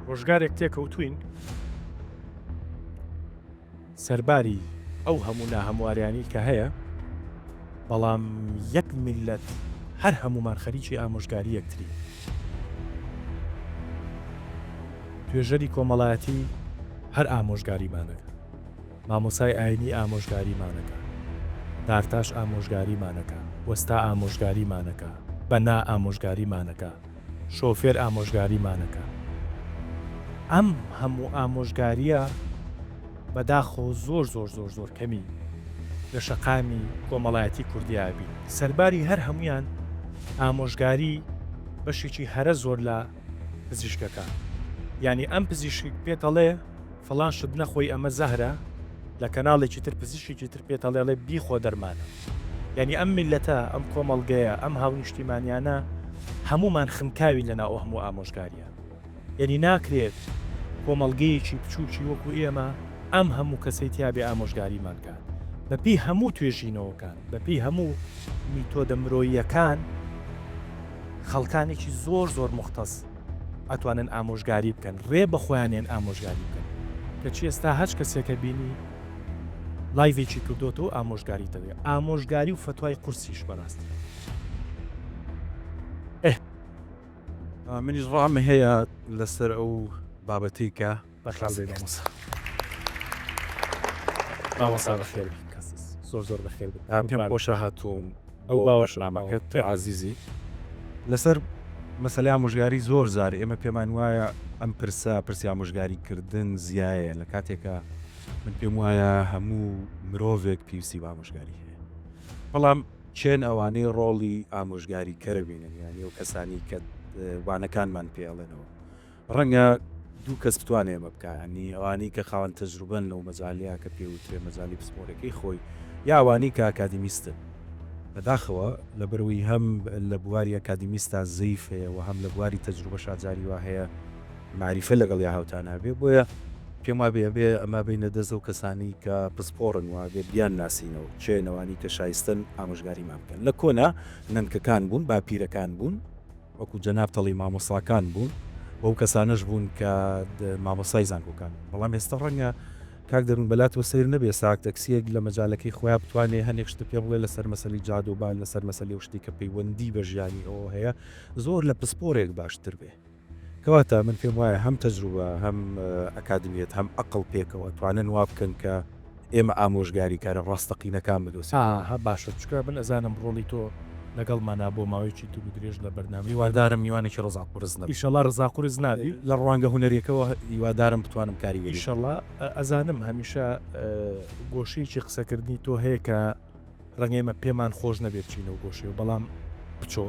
ڕۆژگارێک تێکەوتوین سەرباری ئەو هەموو ناهەمواریانی کە هەیە، بەڵام یەک میلەت هەر هەمومان خەریکی ئامۆژگاری یەکتری. توێژەری کۆمەڵایەتی هەر ئامۆژگاریمانەکە، مامۆسای ئاینی ئامۆژگاریمانەکە، دارتاش ئامۆژگاریمانەکە، وەستا ئامۆژگاریمانەکە، بەنا ئامۆژگاریمانەکە، شۆفێر ئامۆژگاریمانەکە. ئەم هەموو ئامۆژگاریە بەداخۆ زۆر کەمی لە شەقامی کۆمەڵایەتی کوردیابی. سەرباری هەر هەمویان ئامۆژگاری بەشێکی هەرە زۆر لە پزیشکەکە. یعنی ئەم پزیشک پێتەڵێ فڵان شت نەخۆی ئەمە زەهرە، لە کەناڵێکی تر پزیشکی تر پێتەڵێڵێ بیخۆ دەرمانە. یعنی ئەم میلەتە، ئەم کۆمەڵگەیە، ئەم هاونیشتیمانیانە هەمومان خمکاوی لەناو هەموو ئامۆژگاریە. یعنی ناکرێت کۆمەڵگەیەکی بچووکی وەکو ئێمە ئەم هەموو کەسەی تیابێ ئامۆژگاریمان کات. بەپی هەموو توێژینەوەکان، بەپی هەموو میتۆدە مرۆییەکان، خەڵکانێکی زۆر مختص ئەتوانن ئامۆژگاری بکەن، ڕێ بە خۆیانێن ئامۆژگاری بکەن. کەچی ئێستا هەچ کەسێکە بینی لایڤێکی کردوتەوە ئامۆژگاری دەوێت. ئامۆژگاری و فتوای قورسیش بەڕاستی. منیش ڕامە هەیە لەسەر ئەو بابەتی کە بەخێر زۆر بەخێر پێم خۆشە هاتووم ئەو باوەشنامەکەت عزیزی لەسەر مەسەلەی ئامۆژگاری زۆر زارە. ئێمە پێمان وایە ئەم پرسی ئامۆژگاریکردن زیایە لە کاتێکە من پێم وایە هەموو مرۆڤێک پێویستی بە ئامۆژگاری هەیە. بەڵام چێن ئەوانەی ڕۆڵی ئامۆژگاری کەرەبینن، یانی ئەو کەسانی کە وانەکانمان پێڵێنەوە. ڕەنگە دوو کەس بتوانێ ئەمە بکانی، ئەوانی کە خاوەن تەجروبەن لەو مەجالیا کە پێوترێ مەجای پسپۆرەکەی خۆی، یا ئەوانی کە ئاکادمیستن. بەداخەوە لە بەروی هەم لە بواری ئەکادمیستا زەیف هەیە و هەم لە بواری تەجروبە شاجاری وا هەیە معریفە لەگەڵ یا هاوتانە بێ. بۆیە پێم وابێ ئەمە بینە دەست و کەسانی کە پسپۆرن وابێ بیان ناسینەوە چێنەوانی کە شایستن ئامۆژگاریمان بکەن. لە کۆنا نەنکەکان بوون، باپیرەکان بوون، وەکو جەناب تەڵی مامۆساکان بوون، بەو کەسانش بوون کە مامۆسای زانکۆکان. بەڵام ئێستا ڕەنگە کاک دەروون بەلاتەوە سیر نەبێ ساک تەکسیەک لە مەجالەکەی خۆیان بتوانێ هەنێک شت پێ بڵێ لەسەر مەسەلی جادوبان، لەسەر مەسەلی شتی کە پەیوەندی بە ژیانی ئەوە هەیە زۆر لە پسپۆرێک باشتر بێ. کەواتە من پێم وایە هەم تەجروبە، هەم ئەکادمیێت، هەم ئەقڵ پێکەوە توانن وا بکەن کە ئێمە ئامۆژگاری کارە ڕاستەقینەکان بدۆسی. ها باشە چکە بن ئەزانم ڕۆڵی تۆ لەگەڵمانە بۆ ماوەیەکی دوو درێژ لە بەرنامی واردارم میوانێکی ڕزاقورز نەبێت. ئیشەڵا ڕزاقورز نابی لە ڕوانگە هونەریەکەەوە هیوادارم بتوانم کاری وێ. ئیشەڵا ئەزانم هەمیشە گۆشەیەکی قسەکردنی تۆ هەیە کە ڕەنگێمە پێمان خۆش نەبێت چینەوە گۆشەوە. بەڵام بچۆ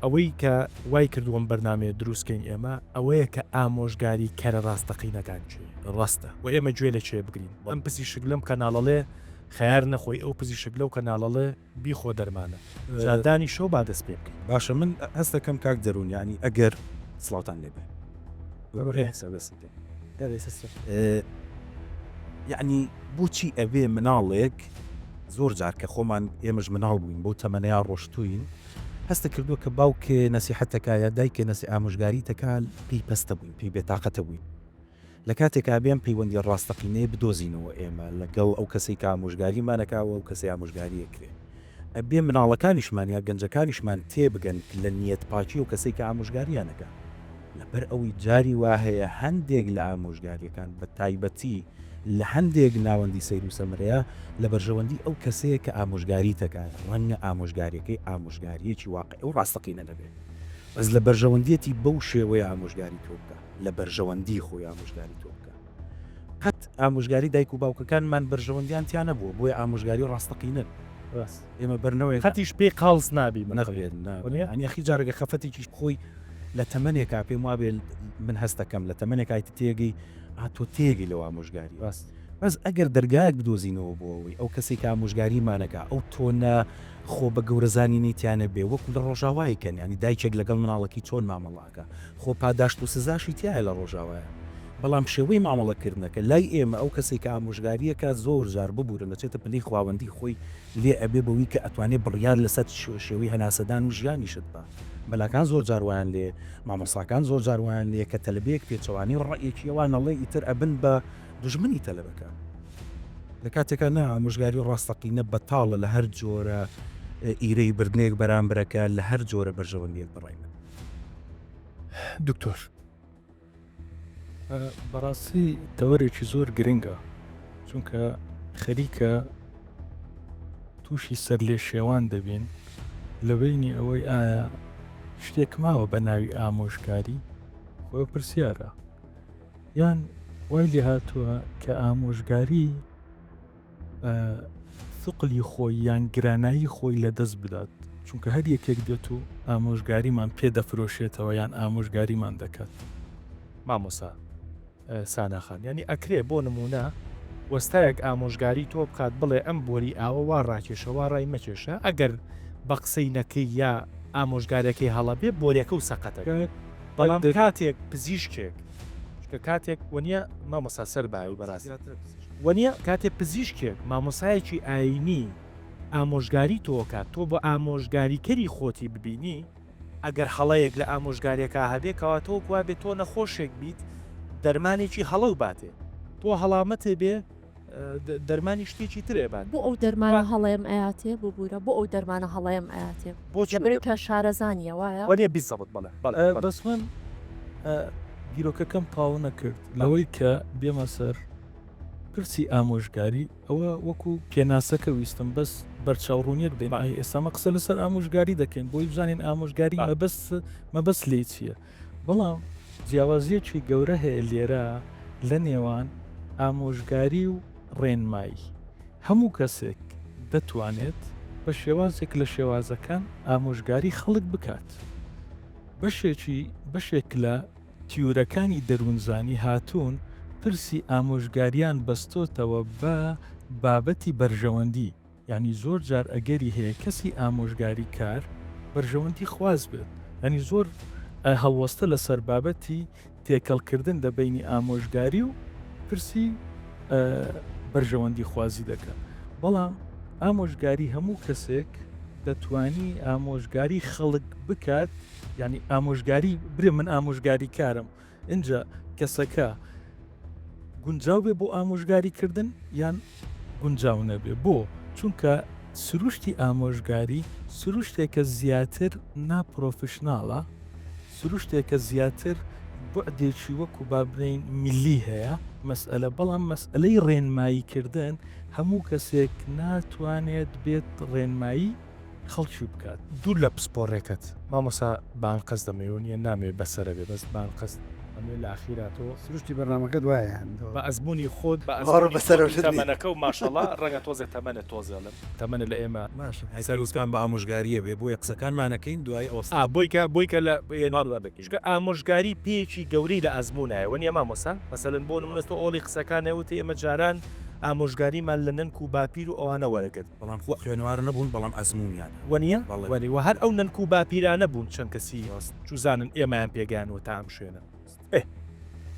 ئەوەی کە وای کردووەم بەرنامەیە دروستکەین ئێمە ئەوەیە کە ئامۆژگاری کەرە ڕاستەقینەکان چێ ڕاستە و ئێمە گوێ لە چێ بگرین. ئەم پزیشک لەم کەناڵەڵێ خیار نەخۆی، ئەو پزیشک لەو کەناڵەڵێ بیخۆ دەرمانە جادانی شەو با دەست پێ بکەین. باشە من هەست دەکەم کاک دەروون، ینی ئەگەر سڵاوتان لێبێ یعنی بۆچی ئەبێ مناڵێک زۆر جار کە خۆمان ئێمەش مناڵ بووین بۆ تەمەنەیە ڕۆشتوین هەستە کردووە کە باوکێ نەسیحەتەکە یا دایکێ نەسی ئامۆژگاری تەکال پێی پەستە بووین، پێی بێتاقەتە بووین. لە کاتێکا بێم پەیوەندی ڕاستەقینەیە بدۆزینەوە ئێمە لەگەڵ ئەو کەسەی کە ئامۆژگاریمانەکەوە و کەسی ئامۆژگاریەکرێ. ئەبێ مناڵەکانیشمان یا گەنجەکانیشمان تێبگەن لە نیەت پاچی و کەسەی کە ئامۆژگاریانەکە. لەبەر ئەوەی جاری وا هەیە هەندێک لە ئامۆژگاریەکان بە تایبەتی لە هەندێک ناوەندی سەیر و سەمرەیە لە بەرژەوەندی ئەو کەسەیە کە ئامۆژگاری تەکات، ڕەنگە ئامۆژگاریەکەی ئامۆژگاریەکی واقعی و ڕاستەقینە دەبێت. بەس لە بەرژەوەندیەتی بەو شێوەیە ئامۆژگاری تۆ بکە، لە بەرژەوەندی خۆی ئامۆژگاری تۆ بکە. قەت ئامۆژگاری دایک و باوکەکانمان بەرژەوەندیان تیان نەبووە بۆی ئامۆژگاری و ڕاستەقینە. ئێمە بەرنەوەی خەتیش پێی قاڵز نابی نەغێت ئەنیەخی جارێکە خەفەتێکی خۆی لە تەمەنێکا پێم وابێ من هەستەکەم لە تەمەنێکای تێگەی تۆ تێگەی لەوە ئامۆژگاری بەس ئەگەر دەرگایەک بدۆزینەوە بۆ ئەوەی ئەو کەسێک کە ئامۆژگاریمانەکە ئەو تۆنە خۆ بە گەورەزانی نیتیانە بێ وەکو لە ڕۆژاوایکەن، ینی دایکێک لەگەڵ مناڵەکی چۆن مامەڵاکە خۆ پاداشت و سزاشی تایە لە ڕۆژاوایە. بەڵام شێوەی مامەڵەکردنەکە لای ئێمە ئەو کەسێک کە ئامۆژگاریەکە زۆر جار ببوورن دەچێتە پلەی خواوەندی خۆی لێ ئەبێ بەوەی کە ئەتوانێت بڕیار لەسەر شێوەی هەناسەدان و ژیانیشت بە مەلاکان زۆر جاروان لێ مامۆساکان زۆر جاروان لێ کە تەلبەیەک پێچەوانی ڕەیەکیەوان ئەڵێ ئیتر ئەبن بە دژمنی تەلەبەکە لە کاتێکە نا ئامۆژگاری ڕاستەقینە بەتاڵە لە هەر جۆرە ئیرەی بردنێک بەرامبرەکە لە هەر جۆرە بەرژەوەندیەک بڕێنە. دکتۆر بەڕاستی تەوەرێکی زۆر گرنگە چونکە خەریکە تووشی سەر لێ شێوان دەبین لە بینی ئەوەی ئایا شتێک ماوە بە ناوی ئامۆژگاری خۆی پرسیارە یان وای لێ هاتووە کە ئامۆژگاری ثقلی خۆی یان گرانایی خۆی لە دەست بدات چونکە هەر یەکێک دێت و ئامۆژگاریمان پێدەفرۆشێتەوە یان ئامۆژگاریمان دەکات. مامۆسا ساناخان ینی ئەکرێ بۆ نمونە وەستایەک ئامۆژگاری تۆ بکات بڵێ ئەم بۆری ئاوە وا ڕاکێشەوە ڕای مەکێشە ئەگەر بە قسەی نەکەی یا ئامۆژگارەکەی هەڵەبێ بۆریەکە و سەقەتە بەڵام کاتێک پزیشکێک کاتێک وەنیە مامۆسا سەر باوی و بەڕاستی وەنیە کاتێک پزیشکێک مامۆسایەکی ئاینی ئامۆژگاری تۆکات تۆ بە ئامۆژگاریکەری خۆتی ببینی ئەگەر هەڵەیەک لە ئامۆژگاریەکە هەبێکەوە تۆ وا بێت تۆ نەخۆشێک بیت دەرمانێکی هەڵە و باتێ تۆ هەڵامەتێ بێ دەرمانی شتێکی ترێبان بۆ ئەو دەرمانە هەڵەیەم ئااتێ ببوورە بۆ ئەو دەرمانە هەڵەیەم ئااتێ بۆچکە شارەزانیە وایە وەنیە بیزەبت بڵێ بەس من بیرۆکەکەم پاو نەکرد لەوەی کە بێمە سەر پرسی ئامۆژگاری ئەوە وەکو پێناسەکە ویستم بەس بەرچاوڕوونیت بێ ئێستامە قسە لەسەر ئامۆژگاری دەکەین بۆی بزانین ئامۆژگاری مەبەست لێ چییە بەڵام جیاوازیەکی گەورە هەیە لێرە لە نێوان ئامۆژگاری و ڕێنمایی هەموو کەسێک دەتوانێت بە شێوازێک لە شێوازەکان ئامۆژگاری خەڵک بکات بەشێک لە تیورەکانی دەروونزانی هاتوون پرسی ئامۆژگاریان بەستۆتەوە بە بابەتی بەرژەوەندی ینی زۆر جار ئەگەری هەیە کەسی ئامۆژگاری کار بەرژەوەندی خواز بێت ینی زۆر هەڵوەستە لەسەر بابەتی تێکەڵکردن دەبینی ئامۆژگاری و پرسی بەرژەوەندی خوازی دەکەن بەڵام ئامۆژگاری هەموو کەسێک دەتوانی ئامۆژگاری خەڵک بکات ینی ئامۆژگاری برێ من ئامۆژگاری کارم اینجا کەسەکە گونجاو بێ بۆ ئامۆژگاریکردن یان گونجاو نەبێ بۆ چونکە سروشتی ئامۆژگاری سروشتێکە زیاتر ناپرۆفشناڵە سروشتێکە زیاتر بۆعدێکی وەکو بابرین میلی هەیە مەسئلە بەڵام مەسئلەی ڕێنماییکردن هەموو کەسێک ناتوانێت بێت ڕێنمایی خەڵکی بکات دوور لە پسپۆڕێکت مامۆسا بانقەز دەمەوێت یە نامێت بەسەرە بێ بەس بانقەست لە ئاخیراتەوە سروشتی بەرنامەکە دوایە بە ئەزمموی خۆت بەسەرمەنەکە و ماشەڵا ڕەنگە تۆزێک تەمەنە تۆزێڵم تەمەنە لە ئێمە سەرروستان بە ئامۆژگاریە بێ بۆیە قسەکانمانەکەین دوای ئەوستا بۆیکە لە بکیشکە ئامۆژگاری پێیەکی گەوری لە ئەزممونایە وەنیە مامۆسان مەسەلەن بۆ نمونە تۆ ئۆڵی قسەکانەوتی ئێمە جاران ئامۆژگاریمان لە نەنک و باپیر و ئەوانە وەرەگرت بەڵام خوێنوارە نەبوون بەڵام ئەزممونیان وەنیە وە هەر ئەو نەنک و باپیرانە بوون چەند کەسی چوزانن ئێمەیان پێگەیانەوە تا ئەم شوێنە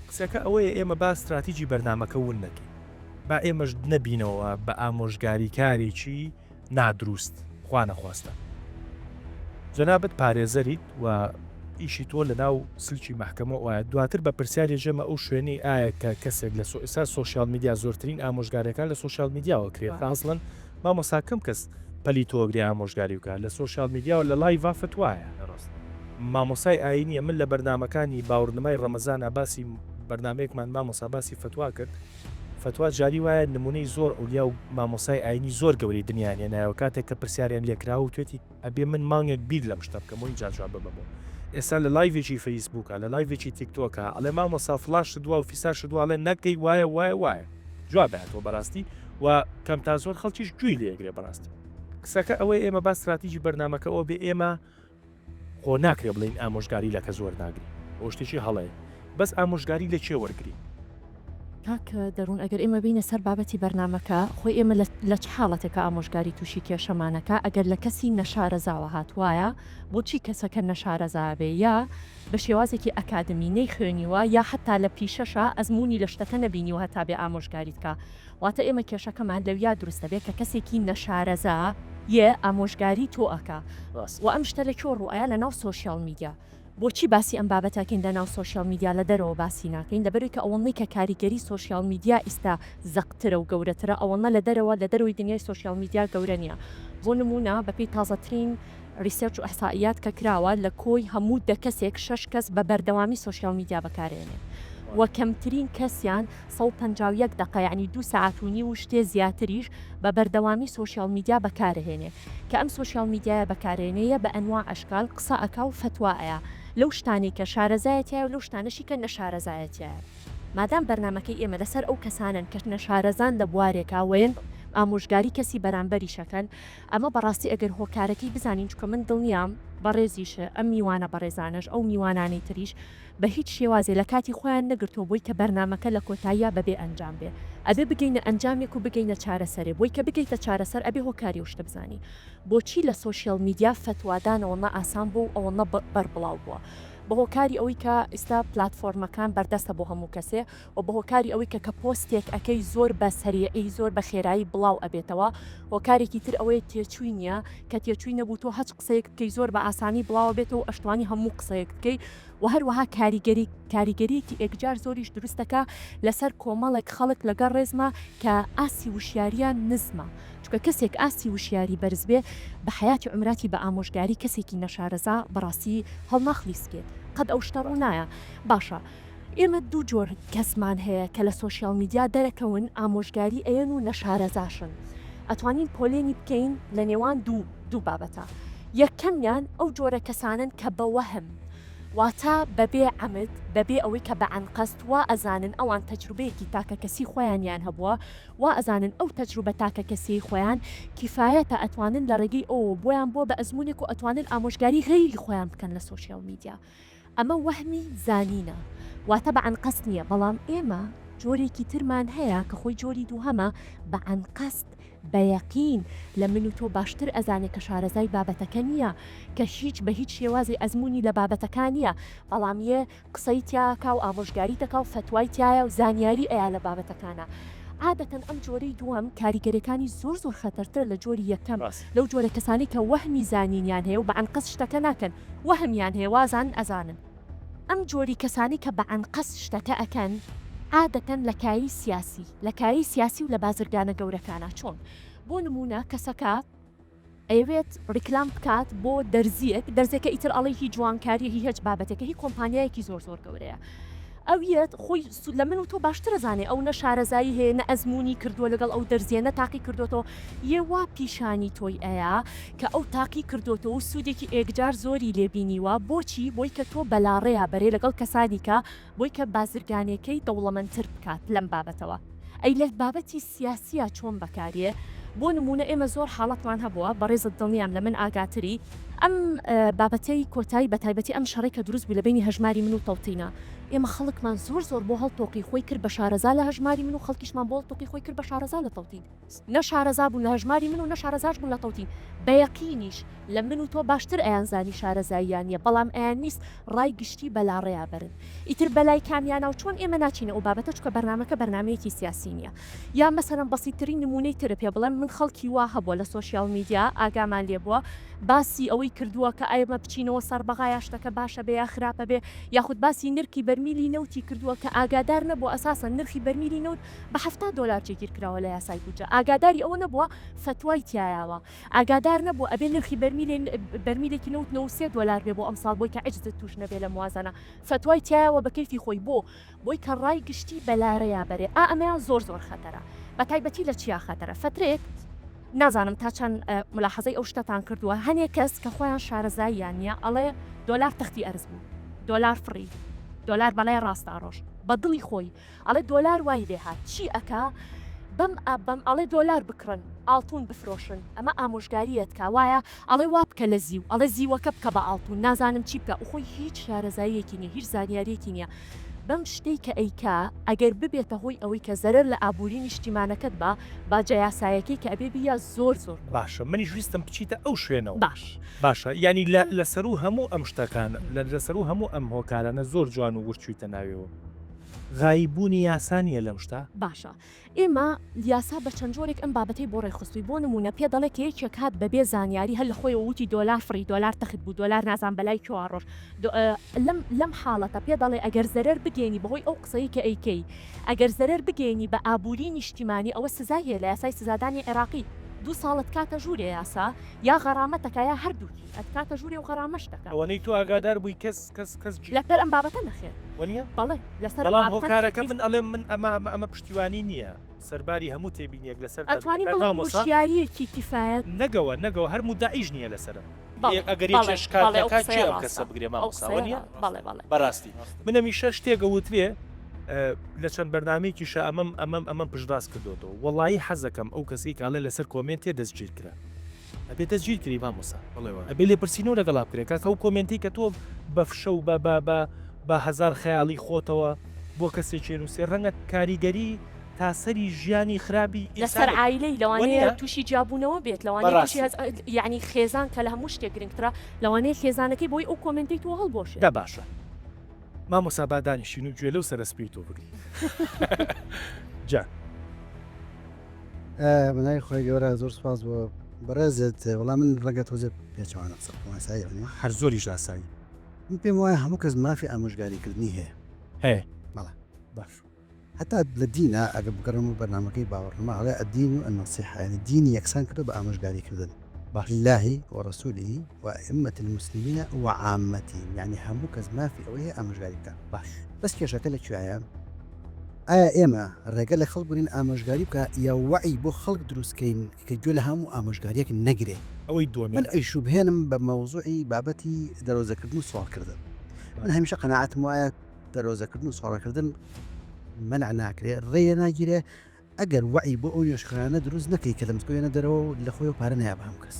قسەکە ئەوەیە ئێمە با استراتیجی بەرنمەکە ون نەکەین با ئێمەش نەبینەوە بە ئامۆژگاری کارێکی نادروست خوا نەخواستە جەنابەت پارێزەریت و ئیشی تۆ لە ناو سلکی مەحکەمە وایە دواتر بە پرسیاری ژەمە ئەو شوێنەی ئایا کە کەسێک لە ئێستا سوۆشیال میدیا زۆرترین ئامۆژگارەکان لە سوۆشیال میدیاوە کرێت ئاسڵەن مامۆساکەم کەس پەلی تۆگری ئامۆژگاری وکات لە سوۆشیال میدیا و لە لایڤ فتوایە مامۆسای ئاینیە من لە بەرنمەکانی باوردنمای ڕەمەزانە باسی بەرنمەیەکمان مامۆسا باسی فتوا کرد فتوا جاری وایە نمونەی زۆر ئەولیا و مامۆسای ئاینی زۆر گەوری دنیاە نایەوە کاتێک کە پرسیاریان لێکرا و توێتی ئەبێ من مانگێک بیر لەم شتە بکەم و اینجا جواب ببەمەوە ئێستا لە لایڤێکی فەیسبووکە لە لایڤێکی تیکتۆکە ئەڵێ مامۆسا فلاش دوا و فیسا شدوواڵێ نەکەی وایە جوابێتەوە بەڕاستی و کەم تا زۆر خەڵکیش گوێی لێگرێ بەڕاستی قسەکە ئەوەی ئێمە با استراتیژی بەرنمەکە ئەو بێ ئێمە خۆ ناکرێ بڵین ئامۆژگاری لەکە زۆر ناگری ئەو شتێکی هەڵەیە بەس ئامۆژگاری لە چێ وەرگری کاکە دەروون ئەگەر ئێمە بینە سەر بابەتی بەرنمەکە خۆی ئێمە لە چ حاڵەتێکە ئامۆژگاری تووشی کێشەمانەکە ئەگەر لە کەسی نەشارەزاوە هاتوایە بۆچی کەسەکە نەشارەزاوێ یا بە شێوازێکی ئەکادمیینەی خوێنیوە یا حتا لە پیشەشە ئەزمموی لە شتەکە نەبینیوە هەتا بێ ئامۆژگاریتکە واتە ئێمە کێشەکەمان لەویا دروستە بێت کە کەسێکی نەشارەزا یە ئامۆژگاری تۆ ئەکا و ئەم شتە لە کۆ ڕوئە لە ناو سوۆشیال میدیا. بۆچی باسی ئەم بابەتەکەین لە ناو سوۆشیال میدیا لە دەرەوە باسی ناکەین لەبەرەوەی کە ئەوەندەی کە کاریگەری سوۆشیال میدیا ئێستا زەقترە و گەورەترە ئەوەندە لە دەروی دنیای سوۆشیال میدیا گەورە نیە. بۆ نمونە بەپێی تازەترین ریسێرچ و ئەحسائیات کە کراوە لە کۆی هەموو کەسێک 6 کەس بە بەردەوامی سوۆشیال میدیا بەکارێنێ و کەمترین کەسیان 151 دقه یعنی 2 ساعت و نیم و شتێ زیاتریش بە بەردەوامی سوۆشیال میدیا بەکارهێنێ کە ئەم سوۆشیال میدیایە بەکارێنەیە بە ئەنواع ئەشکال قسە ئەکا و فتوایە لەو شتانی کە شارەزایەتیە و لەو شتانەشی کە نەشارەزایەتیە. مادام بەرنمەکەی ئێمە لەسەر ئەو کەسانن کە نەشارەزان لە بوارێکا وێن ئامۆژگاری کەسی بەرامبەری شەکەن ئەمە بەڕاستی ئەگەر هۆکارەکەی بزانین چکە من دڵنیام بەڕێزیشە ئەم میوانە بەڕێزانش ئەو میوانانی تریش بە هیچ شێوازێ لە کاتی خۆیان نەگرتۆ بۆی کە بەرنمەکە لە کۆتاییە بەبێ ئەنجام بێ ئەبێ بگەینە ئەنجامێک و بگەینە چارەسەرێ بۆی کە بگەیتە چارەسەر ئەبێ هۆکاری و شتە بزانی بۆچی لە سوۆشیال میدیا فتوادانەوەمە ئاسان بوو ئەوەنە بەربڵاو بووە. بە هۆکاری ئەوەی کە ئێستا پلتفۆرمەکان بەردەستە بۆ هەموو کەسێ و بە هۆکاری ئەوەی کە پۆستێک ئەەکەی زۆر بە سەریعی زۆر بە خێرایی بڵاو ئەبێتەوە هۆکارێکی تر ئەوەیە تێچووی نییە کە تێچووی نەبوو تۆ هەچ قسەیەک بکەی زۆر بە ئاسانی بڵاوە بێتەوە ئەشتوانی هەموو قسەیەک بکەی و هەروەها کاریگەریەکی ئێکجار زۆریش دروستەکە لەسەر کۆمەڵێک خەڵک لەگەڵ ڕێزمە کە ئاسی وشیاریان نزمە. چکە کەسێک ئاسی وشیاری بەرز بێ بە حیاتی عمراتی بە ئامۆژگاری کەسێکی نەشارەزا بەڕاستی هەڵناخلیسکێت قەت ئەو شتە ڕوو نایە. باشە ئێمە دوو جۆر کەسمان هەیە کە لە سوۆشیال میدیا دەرەکەون ئامۆژگاری ئەیەن و نەشارەزاشن ئەتوانین پۆلێنی بکەین لە نێوان دوو بابەتە. یەکەمیان ئەو جۆرە کەسانن کە بەوەهم واتە بەبێ عەمد بەبێ ئەوەی کە بە عنقەست وا ئەزانن ئەوان تەجروبەیەکی تاکە کەسی خۆیانیان هەبووە وا ئەزانن ئەو تەجروبە تاکە کەسی خۆیان کیفایەتە ئەتوانن لە ڕێگەی ئەوە بۆیان بۆ بە ئەزمونێک و ئەتوانن ئامۆژگاری غەیری خۆیان بکەن لە سوۆشیال میدیا. ئەمە وەهمی زانینە واتە بە عنقەست نییە بەڵام ئێمە جۆرێکی ترمان هەیە کە خۆی جۆری دووهەمە بە عنقەست بە یەقین لە من و تۆ باشتر ئەزانێت کە شارەزای بابەتەکە نییە کە هیچ بە هیچ شێوازی ئەزمموی لە بابەتەکان نییە بەڵام یە قسەی تیاکە و ئامۆژگاری دەکا و فتوای تایە و زانیاری ئەیە لە بابەتەکانە. عادەتەن ئەم جۆرەی دووەم کاریگەرەکانی زۆر خەتەرتر لە جۆری یەکەم لەو جۆرە کەسانی کە وەهمی زانینیان هەیە و بە عنقەست شتەکە ناکەن وەهمیان هەیە وازان ئەزانن. ئەم جۆری کەسانی کە بە عنقەست شتەکە ئەکەن عادەتەن لە کاری سیاسی و لە بازرگانە گەورەکانە چۆن بۆ نمونە کەسەکە ئەوێت ڕیکلام بکات بۆ دەرزێکە ئیتر ئەڵی هی جوانکاری هی هەچ بابەتێکە هی کۆمپانیایەکی زۆر گەورەیە ئەویت خۆی لە من و تۆ باشترە زانێ ئەو نە شارەزایی هەیە نە ئەزمموی کردووە لەگەڵ ئەو دەرزیێنە تاقی کردوەوە یێوا پیشانی تۆی ئەیە کە ئەو تاقی کردوەوە و سوودێکی ئێکجار زۆری لێبینیوە بۆچی بۆی کە تۆ بەلاڕێیا بەرێ لەگەڵ کەسانی کە بۆی کە بازرگانەکەی دەوڵەمەندتر بکات لەم بابەتەوە. ئەی لە بابەتی سیاسیە چۆن بەکارێ بۆ نمونە ئێمە زۆر حاڵەتمان هەبووە بەڕێزت دڵنیام لە من ئاگاتری ئەم بابەتەی کۆتایی بە تایبەتی ئەم شەڕێکە دروست بوو لە بینی هەژماری من و تەڵتینە ئێمە خەڵکمان زۆر بۆ هەڵتۆقی خۆی کرد بە شارەزا لە هەژماری من و خەڵکیشمان بۆ هەڵتۆقی خۆی کرد بە شارەزا لە تەڵتین نە شارەزا بوون لە هەژماری من و نە شارەزاش بوون لە تەڵتین بە یەقینیش لە من و تۆ باشتر ئەیان زانی شارەزاییان نیە بەڵام ئەیان نیست ڕای گشتی بەلاڕێیا برن ئیتر بەلای کامیانە و چۆن ئێمە ناچینە ئەو بابەتە چکە بەرنامەکە بەرنامەیەکی سیاسی نییە یا مەسەرەن بەسیترین نمونەی ترە پێ بڵێن من خەڵکی وا هەبووە لە سوۆشیال میدیا ئاگامان لێ بووە باسی ئەوەی کردووە کە ئێمە بچینەوە سەربەغای شتەکە باشە بێ یا خراپە بێ یاخود باسی نرکی بەرمیلی نەوتی کردووە کە ئاگادار نەبوو ئەساسا نرخی بەرمیلی نەوت بە $70 جێگیر کراوە لە یاسای بوجە ئاگاداری ئەوە نەبووە فتوای تایەوە ئاگادار نەبوو ئەبێ نرخی بەرمیلێکی نەوت $93 بێ بۆ ئەمساڵ بۆی کە عجزت توش نەبێ لە موازنە فتوای تایەوە بە کەیفی خۆی بۆی کە ڕای گشتی بەلارەیە بەرێ ئەمەیان زۆر خەتەرە بە تایبەتی لە چیا خەتەرە فترێک نازانم تا چەند ملاحەزەی ئەو شتتان کردووە هەنێک کەس کە خۆیان شارەزاییان نیە ئەڵێ دۆلار تەختی ئەرز بوو دۆلار فڕی دۆلار بەلای ڕاستاڕۆژ بە دڵی خۆی ئەڵێ دۆلار وای لێهات چی ئەکا بەم ئەڵێ دۆلار بکڕن ئاڵتون بفرۆشن ئەمە ئامۆژگاریەت کا وایە ئەڵێ وا بکە لە زیو ئەڵێ زیوەکە بکە بە ئاڵتون نازانم چی بکە خۆی هیچ شارەزاییەکی نیە هیچ زانیاریەکی نییە بەم شتەی کە ئەیکا ئەگەر ببێتە هۆی ئەوەی کە زەرەر لە ئابووری نیشتیمانەکەت بە باجە یاسایەکەی کە ئەبێ بیا زۆر باشە منیش ویستم بچیتە ئەو شوێنەوە باشە ینی لەسەر و هەموو ئەم شتەکان لەسەر و هەموو ئەم هۆکارانە زۆر جوان و ورچوویتە ناویەوە غایبوونی یاسانیە لەم شتا باشە ئێمە یاسا بە چەند جۆرێک ئەم بابەتی بۆ ڕێخستوی بۆ نمونە پێ دەڵێ کە یەکێک هات بەبێ زانیاری هەر لە خۆی وتی دۆلار فری دۆلار تەخت بوو دۆلار نازان بەلای چوارڕۆژ لەم حاڵەتە پێ دەڵێ ئەگەر زەرەر بگەینی بەهۆی ئەو قسەی کە ئەیکەی ئەگەر زەرەر بگەینی بە ئابووری نیشتیمانی ئەوە سزای هەیە لە یاسای سزادانی عێراقی 2 ساڵت کاتە ژوورێ یاسا یا غەرامەتەکە یا هەردووکی ئەتکاتە ژووری و غەرامەشتەکە ئەوەی تو ئاگادار بووی کەس لەپەر ئەم بابەتە نەخێر وەنیە بەڵێ لەسەر بەڵام هۆکارەکە من ئەڵێم من ئەمە پشتیوانی نییە سەرباری هەموو تێبینیەک لەسەر ئەتوانی بڵشیاریەکی کیفاەت نەگەوە هەر موداعیش نییە لەسەر ئەگەری چشکاتەکە چێ کەسە بگرێ مامۆساوەنیە بەڕاستی من هەمیشە شتێکە وترێ لە چەند بەرنامێکیشە ئەمەم پشتڕاست کردوەوە وەڵایی حەزەکەم ئەو کەسی کاڵێ لەسەر کۆمنتێ دەستگیر کرا ئەبێ دەستگیر کردی مامۆسا ئەبێ لێ پرسیینەوە لەگەڵا بکرێت کاکە ئەو کۆمنتی کە تۆ بە فشە و بە هزار خەیاڵی خۆتەوە بۆ کەسێکی نووسێ ڕەنگە کاریگەری تاسەری ژیانی خراپی لەسەر عیلەی لەوانەیە تووشی جابوونەوە بێت لەوانەیە یعنی خێزان کە لە هەموو شتێک گرنگترا لەوانەیە خێزانەکەی بۆی ئەو کۆمنتی تۆ هەڵبۆشێت دا باشە مامۆسا بادانیشین و گوێ لەو سەرسپی تۆ بگری جا منای خۆی گەورە زۆر سپاس بۆ بەڕێزت وەڵام من ڕەگەت تۆزە پێچوانە قسەسایی هەر زۆریش ئاسایی من پێم وایە هەموو کەس مافی ئامۆژگاریکردنی هەیە بەڵێ باش حتا لە دینە ئەگە بگەڕم و بەرنامەکەی باوەڕما هەڵێ ئەدین و ئەنەسیحە یعنی دینی یەکسان کردو بە ئامۆژگاریکردن باش الله ورسوله وأئمة المسلمين وعامتهم يعني هەموو کەس مافی ئەوەیە ئامۆژگاری بکە باش بەس کێشەکە لەکوێیە ئایا ئێمە ڕێگە لە خەڵک بوونین ئامۆژگاری بکە یا وعی بۆ خەڵک دروستکەین کە گوێ لە هەموو ئامۆژگاریەک نەگرێ ئەوەی دووەمی من ئەیشو بهێنم بە مەوزوعی بابەتی دەرۆزەکردن و سوالکردن من هەمیشە قەناعەتم وایە دەرۆزەکردن و سوالکردن منع ناکرێ ڕێیە ناگیرێ ئەگەر وعی بۆ ئەو نوێشخانە دروست نەکەی کە لە مزگەوێنە دەرەوە لە خۆی و پارە نایە بە هەموو کەس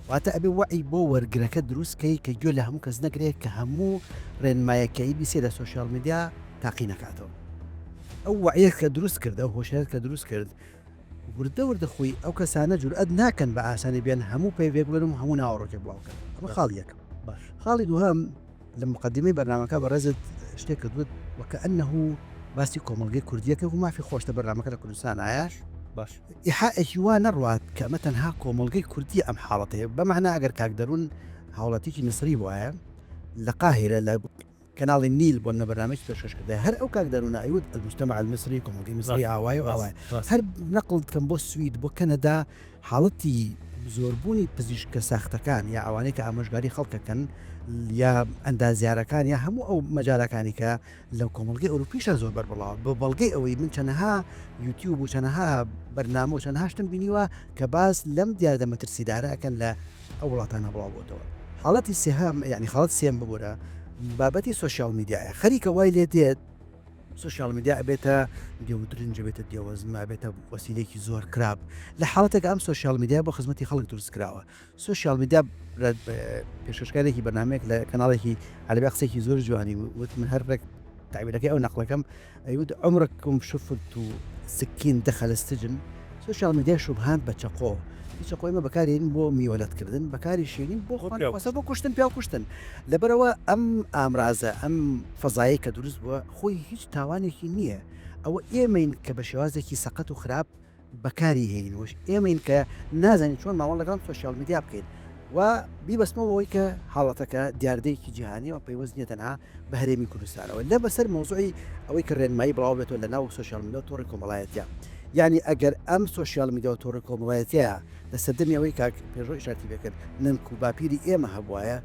واتە ئەبێ وعی بۆ وەرگرەکە دروستکەی کە گوێ لە هەموو کەس نەگرێت کە هەموو ڕێنمایەکەی بیسێ لە سوۆشیال میدیا تاقی نکاتەوە ئەو وعەیە کە دروست کرد ئەو هۆشیارەت کە دروست کرد وردە خۆی ئەو کەسانە جورئەت ناکەن بە ئاسانی بیان هەموو پێی وێبڵێن و هەموو ناوەڕۆکێ بڵاوکەن ئەمە خاڵ یەکەم باش خاڵی دووهەم لە مقدمەی بەرنامەکە بەڕێزت شتێک کردوت وەکە ئەنەهوو باسی کۆمەڵگەی کوردیەکە و مافی خۆشتە بەرنامەکە لە کوردستان ئایاش باش ئیحائێکی وا نەڕوات کە ئەمە تەنها کۆمەڵگەی کوردی ئەم حاڵەتەیە بەمەحنا ئەگەر کاک دەروون هاوڵاتیکی نسری وایە لە قاهرە لە کەناڵی نیل بۆ نەبەرنامەی پێشکەشکردا هەر ئەو کاک دەروونە ئەیوت المجتمع المصري کۆمەڵگەی مصری ئاوای و ئاوای هەر نەقڵ کەم بۆ سوید بۆ کەنەدا حاڵەتی زۆربوونی پزیشکە ساختەکان یا ئەوانەی کە ئامۆژگاری خەڵکەکەن یا ئەندازیارەکان یا هەموو ئەو مەجارەکانی کە لەو کۆمەڵگەی ئەوروپیشە زۆر بەربڵاو بە بەڵگەی ئەوەی من چەنەها یوتیوب و چەنەها بەرنامە و چەند هاشتم بینیوە کە باس لەم دیاردە مەترسیدارەکەن لە ئەو وڵاتانە بڵاو بۆتەوە حاڵەتی سێهام یعنی خاڵەت سێم ببوورە بابەتی سوۆشیال میدیایە خەریکە وای لێ دێت سوۆشیال میدیا ئەبێتە دیوترنج بێتە دیوەزمە بێتە وەسیلەیەکی زۆر کراب لە حاڵەتێک ئەم سوۆشیال میدیا بۆ خزمەتی خەڵک دروست کراوە سوۆشیال میدیا پێشکارێکی بەرنامەیەک لە کەناڵێکی عەربی قسێکی زۆر جوانی وت من هەرێک تعبیرەکەی ئەو نەقلەکەم ئەیوت عمركم شفت سكين دخل السجن سوۆشیال میدیا شوبهان بە چەقۆ چەقۆی مە بەکارێن بۆ میوەلەتکردن بەکاری شێنین بۆ خۆوەسە بۆ کوشتن پیا کوشتن لەبەرەوە ئەم ئامرازە ئەم فەزایی کە دروست بووە خۆی هیچ تاوانێکی نییە ئەوە ئێمەین کە بە شێوازێکی سەقەت و خراپ بەکاری هێنین وش ئێمەین کە نازانین چۆن ماوەڵ لەگەڵ سوۆشیال میدیا بکەین و بیبەستمەوەی کە حاڵەتەکە دیاردەیەکی جیهانی و پەیوەست نیە تەنها بە هەرێمی کوردستانەوە لە بەسەر مۆزوعی ئەوەی کە ڕێنمایی بڵاو بێتەوە لە ناو سوۆشیال میدیا و تۆڕی کۆمەڵایەتیە یعنی ئەگەر ئەم سوۆشیال میدیا و تۆڕی کۆمەڵایەتیە لە سەردەمیەوەی کاک پێشۆ ئیشارەتی بێکرد ننک و باپیری ئێمە هەبوایە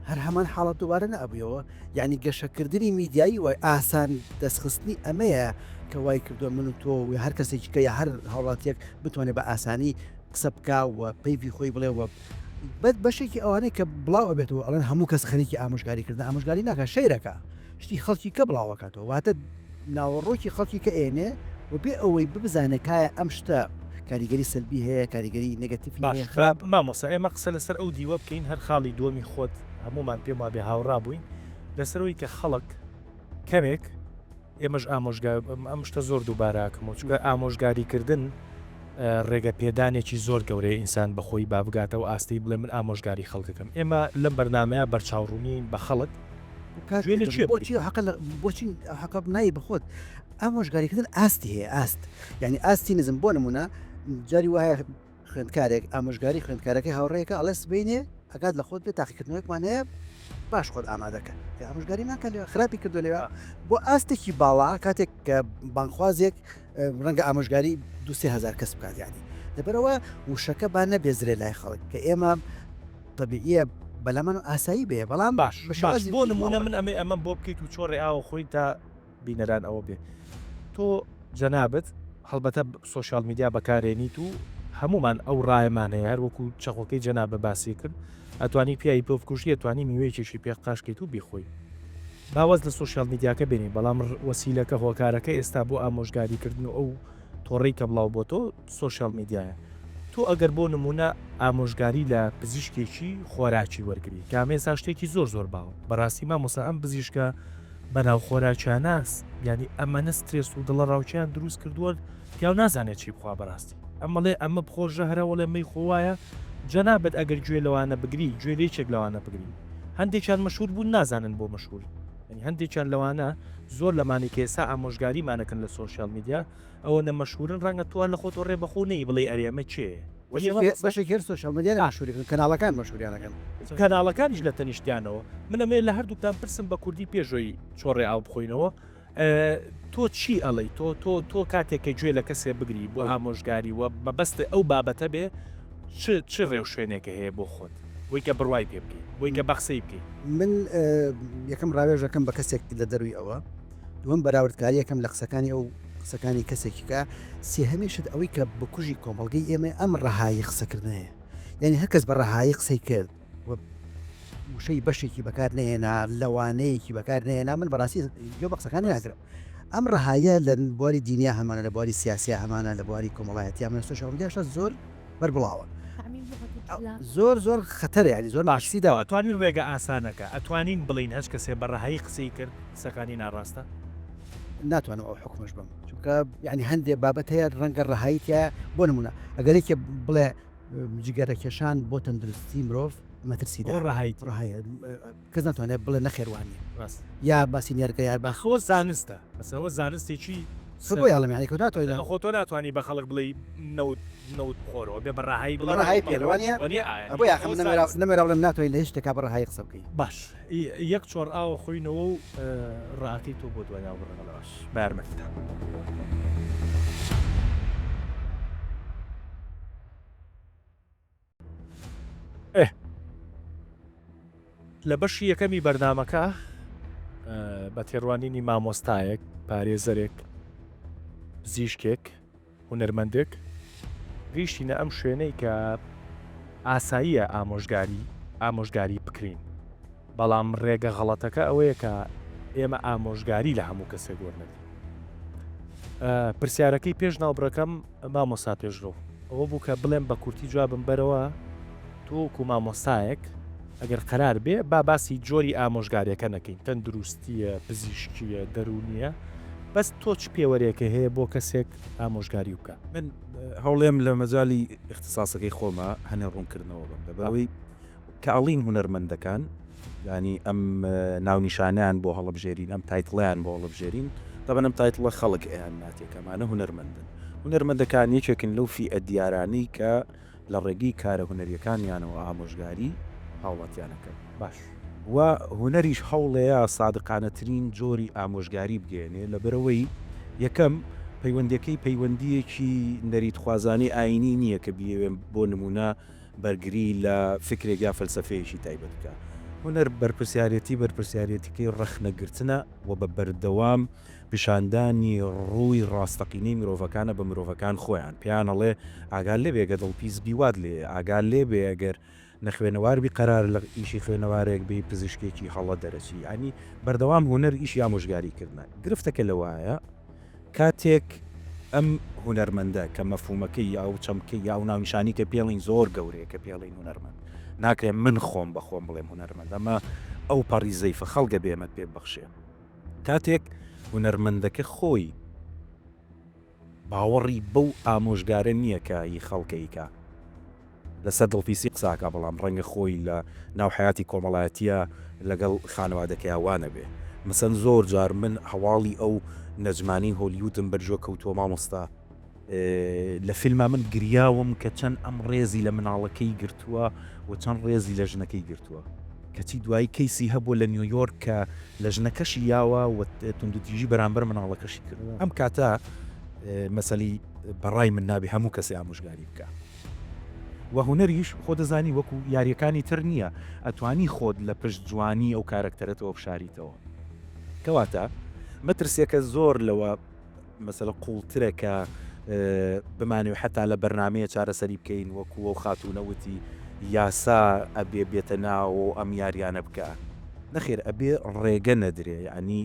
هەر هەمان حاڵەت دووبارە نەبوویەوە یعنی گەشەکردنی میدیایی وای ئاسان دەستخستنی ئەمەیە کە وای کردووە من و تۆ و هەر کەسێکی کە یا هەر هاوڵاتیەک بتوانێت بە ئاسانی قسە بکە و پێیوی خۆی بڵێەوە بەت بەشێکی ئەوانەی کە بڵاو ئەبێتەوە ئەڵەن هەموو کەس خەریکی ئامۆژگاریکردن ئامۆژگاری ناکە شەیرەکە شتی خەڵکی کە بڵاوەکاتەوە واتە ناوەڕۆکی خەڵکی کە ئێنێ و بێ ئەوەی ببزانەکایە ئەم شتە کاریگەری سلبی هەیە کاریگەری نگەتیفی مامۆسا ئێمە قسە لەسەر ئەو دیوە بکەین هەر خاڵی دووەمی خۆت هەمومان پێم وابێ هاوڕا بووین لەسەرەوەی کە خەڵک کەمێک ئێمەش ئەم شتە زۆر دووباراکەمەوە چونکە ئامۆژگاریکردن ڕێگە پێدانێکی زۆر گەورەی ئینسان بەخۆی بابگاتەوە ئاستی بڵێ من ئامۆژگاری خەڵکەکەم ئێمە لەم بەرنمەیە بەرچاوڕوونی بە خەڵک گوێ لە چێ بۆچی بۆچی حق نایی بخۆت ئەم هۆشگاریکردن ئاستی هەیە ئاست یعنی ئاستی نزم بۆ نمونە جاری وایە خوێندکارێک ئامۆژگاری خوێندکارەکەی هاوڕێیەکە ئەڵێس بینێ ئەگات لە خۆت بێ تاقیکردنەوەکمان هەیە باش خۆت ئامادەکە ئامۆژگاری ناکە لێ خراپی کردو لێوە بۆ ئاستێکی باڵا کاتێک کە بانخوازێک ڕەنگە ئامۆژگاری 2-3 کەس بکات یانی لەبەرەوە وشەکە با نەبێزرێ لای خەڵک کە ئێمە طبیعیە بەلەمان ئاسایی بێ بەڵام باش بۆ نمونە من ئەمە بۆ بکەیت و چۆڕێ ئاوە خۆی تا بینەران ئەوە بێ تۆ جەنابەت هەڵبەتە سوۆشال میدیا بەکارێنیت و هەمومان ئەو ڕایەمان هەیە هەر وەکو چەقۆکەی جەنابە باسی کرد ئەتوانی پیایی پێفکوشی ئەتوانی میوەیەکێکی پێ قاشکەیت و بیخۆی باوەز لە سوۆشال میدیاکە بینی بەڵام وەسیلەکە هۆکارەکە ئێستا بۆ ئامۆژگاریکردن و ئەو تۆڕی کە بڵاو بۆ تۆ سوۆشال میدیایە تۆ ئەگەر بۆ نمونە ئامۆژگاری لە پزیشکێکی خۆراکی وەرگری کامێسا شتێکی زۆر باوە بەڕاستی مامۆستا ئەم پزیشکە بەناو خۆراکیاناس ینی ئەمەنە سترێس و دڵە ڕاوچیان دروست کردووە پیاو نازانێت چی بخوا بەڕاستی ئەمەڵێ ئەمە بخۆژە هەرەوەڵێ مەی خۆوایە جەنابەت ئەگەر گوێ لەوانە بگری گوێرەیەکێک لەوانە بگری هەندێکیان مەشهور بوون نازانن بۆ مەشهور ینی هەندێکیان لەوانە زۆر لەمانی کێسا ئامۆژگاریمانەکەن لە سوۆشال میدیا ئەوە نەمەشهورن ڕەنگە توان لە خۆت ڕێ بەخۆنەی بڵێ ئەرێمە چێ بەشێک هێر سوۆشال میدیا ناشوریکن کەناڵەکان مەشهوریانەکەن کەناڵەکانیش لە تەنیشتیانەوە منەمێ لە هەردووکتان پرسم بە کوردی پێشۆی چۆڕێ ئاو بخۆینەوە تۆ چی ئەڵێ تۆ کاتێکە گوێ لە کەسێ بگری بۆ ئامۆژگاری وە بەبەستە ئەو بابەتە بێ چ ڕێو شوێنێکە هەیە بۆ خۆت بۆی کە بڕوای پێ بکەیت بۆی کە بەخسەی بکەیت من یەکەم ڕاوێژەکەم بە کەسێک لە دەروی ئەوە دووەم بەراوردکاری یەکەم لە قسەکانی ئەو قسەکانی کەسێکیکە سێهەمیشت ئەوەی کە بکوژی کۆمەڵگەی ئێمە ئەم ڕەهایی قسەکردنەیە یعنی هەرکەس بە ڕەهایی قسەی کرد وشەی بەشێکی بەکار نێنا لەوانەیەکی بەکار نێنا من بەڕاستی گوێ بە قسەکانی ناگرم ئەم ڕەهایە لە بواری دینیا هەمانە لە بواری سیاسیا هەمانە لە بواری کۆمەڵایەتی ئەمە سوۆشال میدیاشە زۆر بەربڵاوە زۆر خەتەرە ینی زۆر ماشسی داوە ئەتوانین ڕێگە ئاسانەکە ئەتوانین بڵین هەچ کەسێ بە ڕەهایی قسەی کرد سەکانی ناڕاستە ناتوانم ئەو حکومش بم چونکە ینی هەندێک بابەت هەیە ڕەنگە ڕەهاییتە بۆ نمونە ئەگەرێکە بڵێ جگەرەکێشان بۆ تەندروستی مرۆڤ مەترسیدا ڕەهایت ڕەهایە کەس ناتوانێت بڵێ نەخێوانی یا باسی نێرگە یار بەخۆ زانستە بەسەوە زانستێکی بۆ یاڵم یانی کە ناتوانێت خۆ تۆ ناتوانانی بە خەڵک بڵێ نەوت بخۆرەوە بێ بە ڕەهایی بڵێ ڕەهایی پێوانە بۆ یاخە نەمێرا بڵێم ناتوانین لە هیچ شتێکا بە ڕەهایی قسە بکەین باش یەک چۆر ئاوە خۆینەوە و ڕاکەی تۆ بۆ دوای بڕەڵاش بارمەکە لە بەشی یەکەمی بەرنامەکە بە تێڕوانینی مامۆستایەک پارێزەرێک پزیشکێک هونەرمەندێک گەیشتینە ئەم شوێنەی کە ئاساییە ئامۆژگاری بکرین بەڵام ڕێگە غەڵەتەکە ئەوەیە کە ئێمە ئامۆژگاری لە هەموو کەسێک وەرنەدی پرسیارەکەی پێش ناوبڕەکەم مامۆستا پێشڕۆ ئەوە بوو کە بڵێم بە کورتی جوابم بەرەوە تۆکو مامۆستایەک ئەگەر قەرار بێ باسی جۆری ئامۆژگاریەکە نەکەین تەندروستیە پزیشکیە دەرونیە بەس تۆ چ پێوەرێکە هەیە بۆ کەسێک ئامۆژگاری بکە من هەوڵێم لە مەجای اختصاسەکەی خۆمە هەنێ ڕوونکردنەوە بم دەبەوەی کاڵین هونەرمەندەکان ینی ئەم ناونیشانیان بۆ هەڵبژێرین ئەم تایتڵیان بۆ هەڵبژێرین دەبەنم تایتڵە خەڵک ئەیان ناتێکەمانە هونەرمەندەکان یەکێکن لەو فی ئەدیارانی کە لە ڕێگەی کارە هونەریەکانیانەوە ئامۆژگاری هاوڵاتیانەکە باش و هونەریش هەوڵەیە سادقانەترین جۆری ئامۆژگاری بگەێنێ لە بەرەوەی یەکەم پەیوەندیەکی نەریتخوازانی ئاینی نییە کە بیێوێن بۆ نمونە بەرگری لە فکرێک یا فەلسەفەیەکی تایبەت بکە هونەر بەرپرسیارەتیکەی ڕەخنەگرتنە و بە بەردەوام پیشاندانی ڕووی ڕاستەقینەی مرۆڤەکانە بە مرۆڤەکان خۆیان پێیان ئەڵێ ئاگال لێ بێگە دڵپیس بیواد لێ ئاگال لێ بێ ئەگەر نەخوێنەواربی قەرار لە ئیشی خوێنەوارێک بێ پزیشکێکی هەڵە دەرەچی ئەنی بەردەوام هونەر ئیشی ئامۆژگاریکردن گرفتەکە لەوایە کاتێک ئەم هونەرمەندە کە مەفهومەکەی یا و چەمکەی یا و ناونیشانی کە پێڵین زۆر گەورەیە کە پێڵین هونەرمەند ناکرێن من خۆم بە خۆم بڵێم هونەرمەند ئەمە ئەو پەڕیزەیفە خەڵگە بێمەت پێ بەخشێ کاتێک هونەرمەندەکە خۆی باوەڕی بەو ئامۆژگارە نییە کە هی خەڵکەیکە لەسەر دڵپیسی قساکە بەڵام ڕەنگە خۆی لە ناو حیاتی کۆمەڵایەتیە لەگەڵ خانەوادەکەی هەوانە بێ مەسەن زۆر جار من هەواڵی ئەو نەجمانی هۆلیوتم بەرجۆ کەوتووە مامۆستا لە فیلمە من گریاوم کە چەند ئەم ڕێزی لە مناڵەکەی گرتووە و چەند ڕێزی لە ژنەکەی گرتووە کەچی دوایی کەیسی هەبوو لە نیویۆرک کە لە ژنەکەشی یاوە و توندوتیژی بەرامبەر مناڵەکەشی کردووە ئەم کاتە مەسەلی بەڕای من نابێ هەموو کەسی ئامۆژگاری بکە و هوەریش خۆ دەزانی وەکو یاریەکانی تر نییە ئەتوانی خۆت لە پشت جوانی ئەو کارکتەرەتەوە بشاریتەوە کەواتە مەترسیەکە زۆر لەوە مەسەلە قوڵترە کە بمانێ حتا لە بەرنمەیە چارەسەری بکەین وەکو ئەو خاتوونەوتی یاسا ئەبێ بێتە ناو ئەم یاریانە بکە نەخێر ئەبێ ڕێگە نەدرێ ینی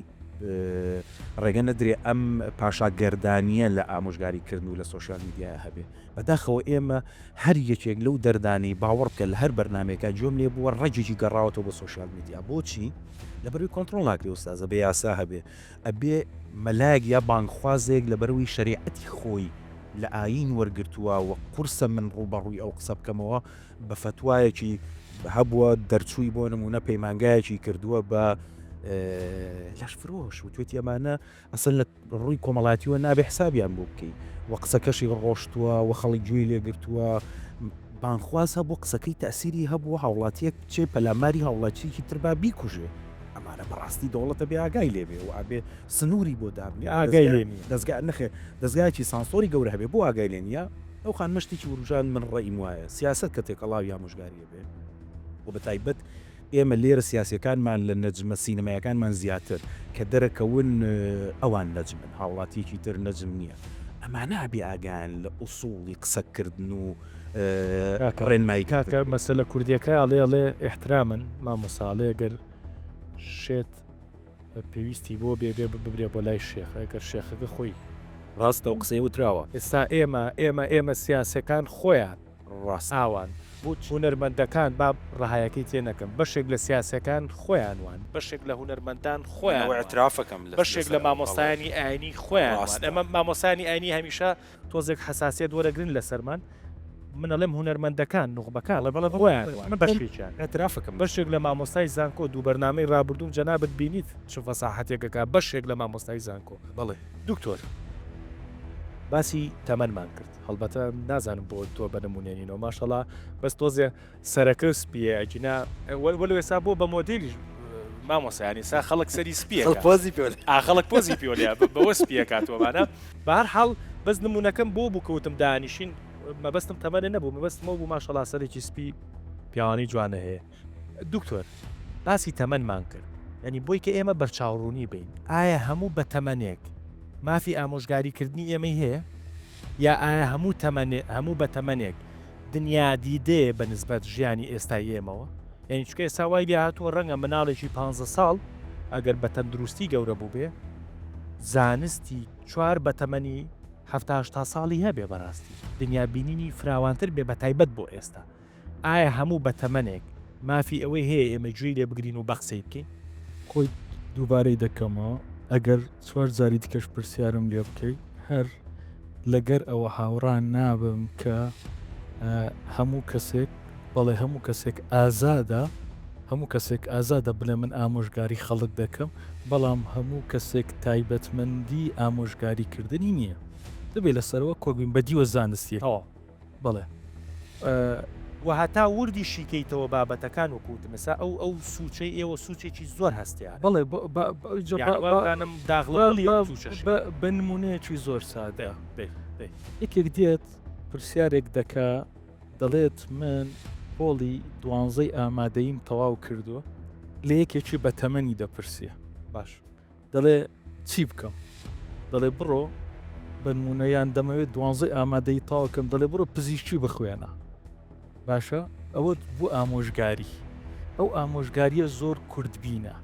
ڕێگە نەدرێ ئەم پاشا گەردانیە لە ئامۆژگاریکردن و لە سوۆشیال میدیای هەبێ بەداخەوە ئێمە هەر یەکێک لەو دەردانی باوەڕ بکە لە هەر بەرنمێکە جۆم لێ بووە ڕێجێکی گەڕاوەتەوە بە سوۆشیال میدیا بۆچی لەبەروی کۆنتترۆل ناکری ئوستازە بە یاسا هەبێ ئەبێ مەلایەک یا بانگخوازێک لەبەروی شریعەتی خۆی لە ئاین وەرگرتووە و قورسە من ڕووبەڕووی ئەو قسە بکەمەوە بە فتوایەکی هەبووە دەرچووی بۆ نمونە پەیمانگایەکی کردووە بە لاش فرۆش و توێتی ئەمانە ئەسن لە ڕووی کۆمەڵاتیوە نابێ حسابیان بۆ بکەی و قسەکەشی ڕۆشتووە و خەڵی گوێی لێگرتووە بانخواز هەبوو قسەکەی تەسیری هەبوو هاوڵاتیەک چێ پەلاماری هاوڵاتیەکی تربا بیکوژێ ئەمانە بەڕاستی دەوڵەتە بێ ئاگای لێبێ و ئابێ سنووری بۆ دابنی ئاگای لێنی دەستگا نەخێ دەستگایکی سانسۆری گەورە هەبێ بۆ ئاگای لێنە ئەو خان مەشتێکی وروژان من ڕێیم وایە سیاست کە تێکەڵاوی ئامۆژگاریە بێ و بەتایبەت ئێمە لێرە سیاسەکانمان لە نەجمە سینەمایەکانمان زیاتر کە دەرەکەون ئەوان نەجمن هاوڵاتیەکی تر نەجم نییە ئەمانە ئابێ ئاگیان لە ئوسوڵی قسەکردن و ڕێنمایی کاکە مەسەلە کوردیەکە ئەڵێ ئێحترامن مامۆساڵێگەر شێت پێویستی بۆ بێ ببرێ بۆ لای شێخ ئەگەر شێخەکە خۆی ڕاستە و قسەی وتراوە ئێستا ئێمە سیاسەکان خۆیان ڕاست ئاوان هونەرمەندەکان با ڕەهایەکەی تێ نەکەم بەشێک لە سیاسەکان خۆیان وان بەشێک لە هونەرمەندان خۆیان اعترافەکەم بەشێک لە مامۆستایانی ئاینی خۆیان ئەمە مامۆسانی ئاینی هەمیشە تۆزێک حساسیت وەرەگرن لە سەرمان منەڵێم هونەرمەندەکان نوخبەکان لە بەڵە خۆیان بەشێکیان اعترافەکەم بەشێک لە مامۆستای زانکۆ دوو بەرنامەی ڕابردوم جەنابەت بینیت چ فەساحەتێکەکە بەشێک لە مامۆستای زانکۆ بەڵێ دکتۆر باسی تەمەنمان کرد هەڵبەتە نازانم بۆ تۆ بەنمونێنینەوە ماشەڵا بەس تۆزێ سەرەکە سپیە ئەجینا وەلو ێستا بۆ بە مۆدیلی مامۆسایانی سا خەڵک سەری سپیە پۆزی پێ خەڵک پۆزی پێۆلیا بەوە سپیە کاتوەمانە بەهەرحاڵ بەس نمونونەکەم بۆ بکەوتم دانیشین مەبەستم تەمەنە نەبوو مەبەستمە بوو ماشەڵا سەرێکی سپی پیاوانی جوانە هەیە دکتۆر باسی تەمەنمان کرد ینی بۆی کە ئێمە بەرچاوڕوونی بین ئایا هەموو بە تەمەنێک مافی ئامۆژگاریکردنی ئێمەی هەیە یا ئایا هەموو بە تەمەنێک دنیا دیدێ بە نسبەت ژیانی ئێستای ئێمەوە یعنی چکە ئێستا وای لێ هاتووە ڕەنگە مناڵێکی 15 ساڵ ئەگەر بە تەندروستی گەورە بوو بێ زانستی چوار بە تەمەنی 70 ساڵی هەبێ بەڕاستی دنیا بینینی فراوانتر بێ بە تایبەت بۆ ئێستا ئایا هەموو بە تەمەنێک مافی ئەوەی هەیە ئێمە گوێی لێ بگرین و بەقسەی بکەین خۆی دووبارەی دەکەمەوە ئەگەر چوار جاری دیکەش پرسیارم لێ بکەیت هەر لەگەر ئەوە هاوڕان نابم کە هەموو کەسێک بەڵێ هەموو کەسێک ئازادە بڵێ من ئامۆژگاری خەڵک دەکەم بەڵام هەموو کەسێک تایبەتمەندی ئامۆژگاریکردنی نییە دەبێت لەسەرەوە کۆبین بە دیوە زانستیە بڵێ و هەتا وردی شیکەیتەوە بابەتەکان وەکوتمەسا ئەو سوچەی ئێوە سوچێکی زۆر هەستیان بڵێ داغڵی بە نمونەیەکی زۆر سادە یەکێک دێت پرسیارێک دەکا دەڵێت من پۆڵی 12 ئامادەیم تەواو کردووە لە یەکێکی بە تەمەنی دەپرسیە باش دەڵێ چی بکەم دەڵێ بڕۆ بە نمونەیان دەمەوێت 12 ئامادەی تاواکەم دەڵێ بڕۆ پزیشکی بخوێنە باشە ئەوە بوو ئامۆژگاری ئەو ئامۆژگاریە زۆر کوردبینە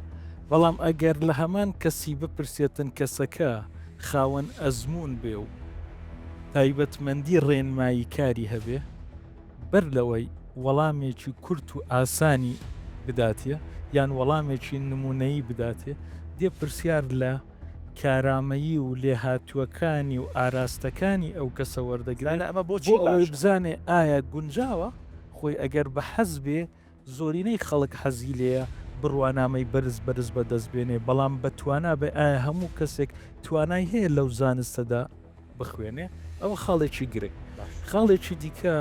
بەڵام ئەگەر لە هەمان کەسی بپرسێتن کەسەکە خاوەن ئەزمون بێ و تایبەتمەندی ڕێنمایی کاری هەبێ بەر لەوەی وەڵامێکی کورت و ئاسانی بداتێ یان وەڵامێکی نمونەیی بداتێ دێ پرسیار لە کارامەیی و لێهاتووەکانی و ئاراستەکانی ئەو کەسە وەردەگران ئەمە بۆچی بزانێ ئایا گونجاوە خۆی ئەگەر بە حەز بێ زۆرینەی خەڵک حەزی لێە بڕوانامەی بەرز بەدەستبێنێ بەڵام بەتوانە بە ئایا هەموو کەسێک توانای هەیە لەو زانستەدا بخوێنێ ئەوە خاڵێکی گرنگ خاڵێکی دیکە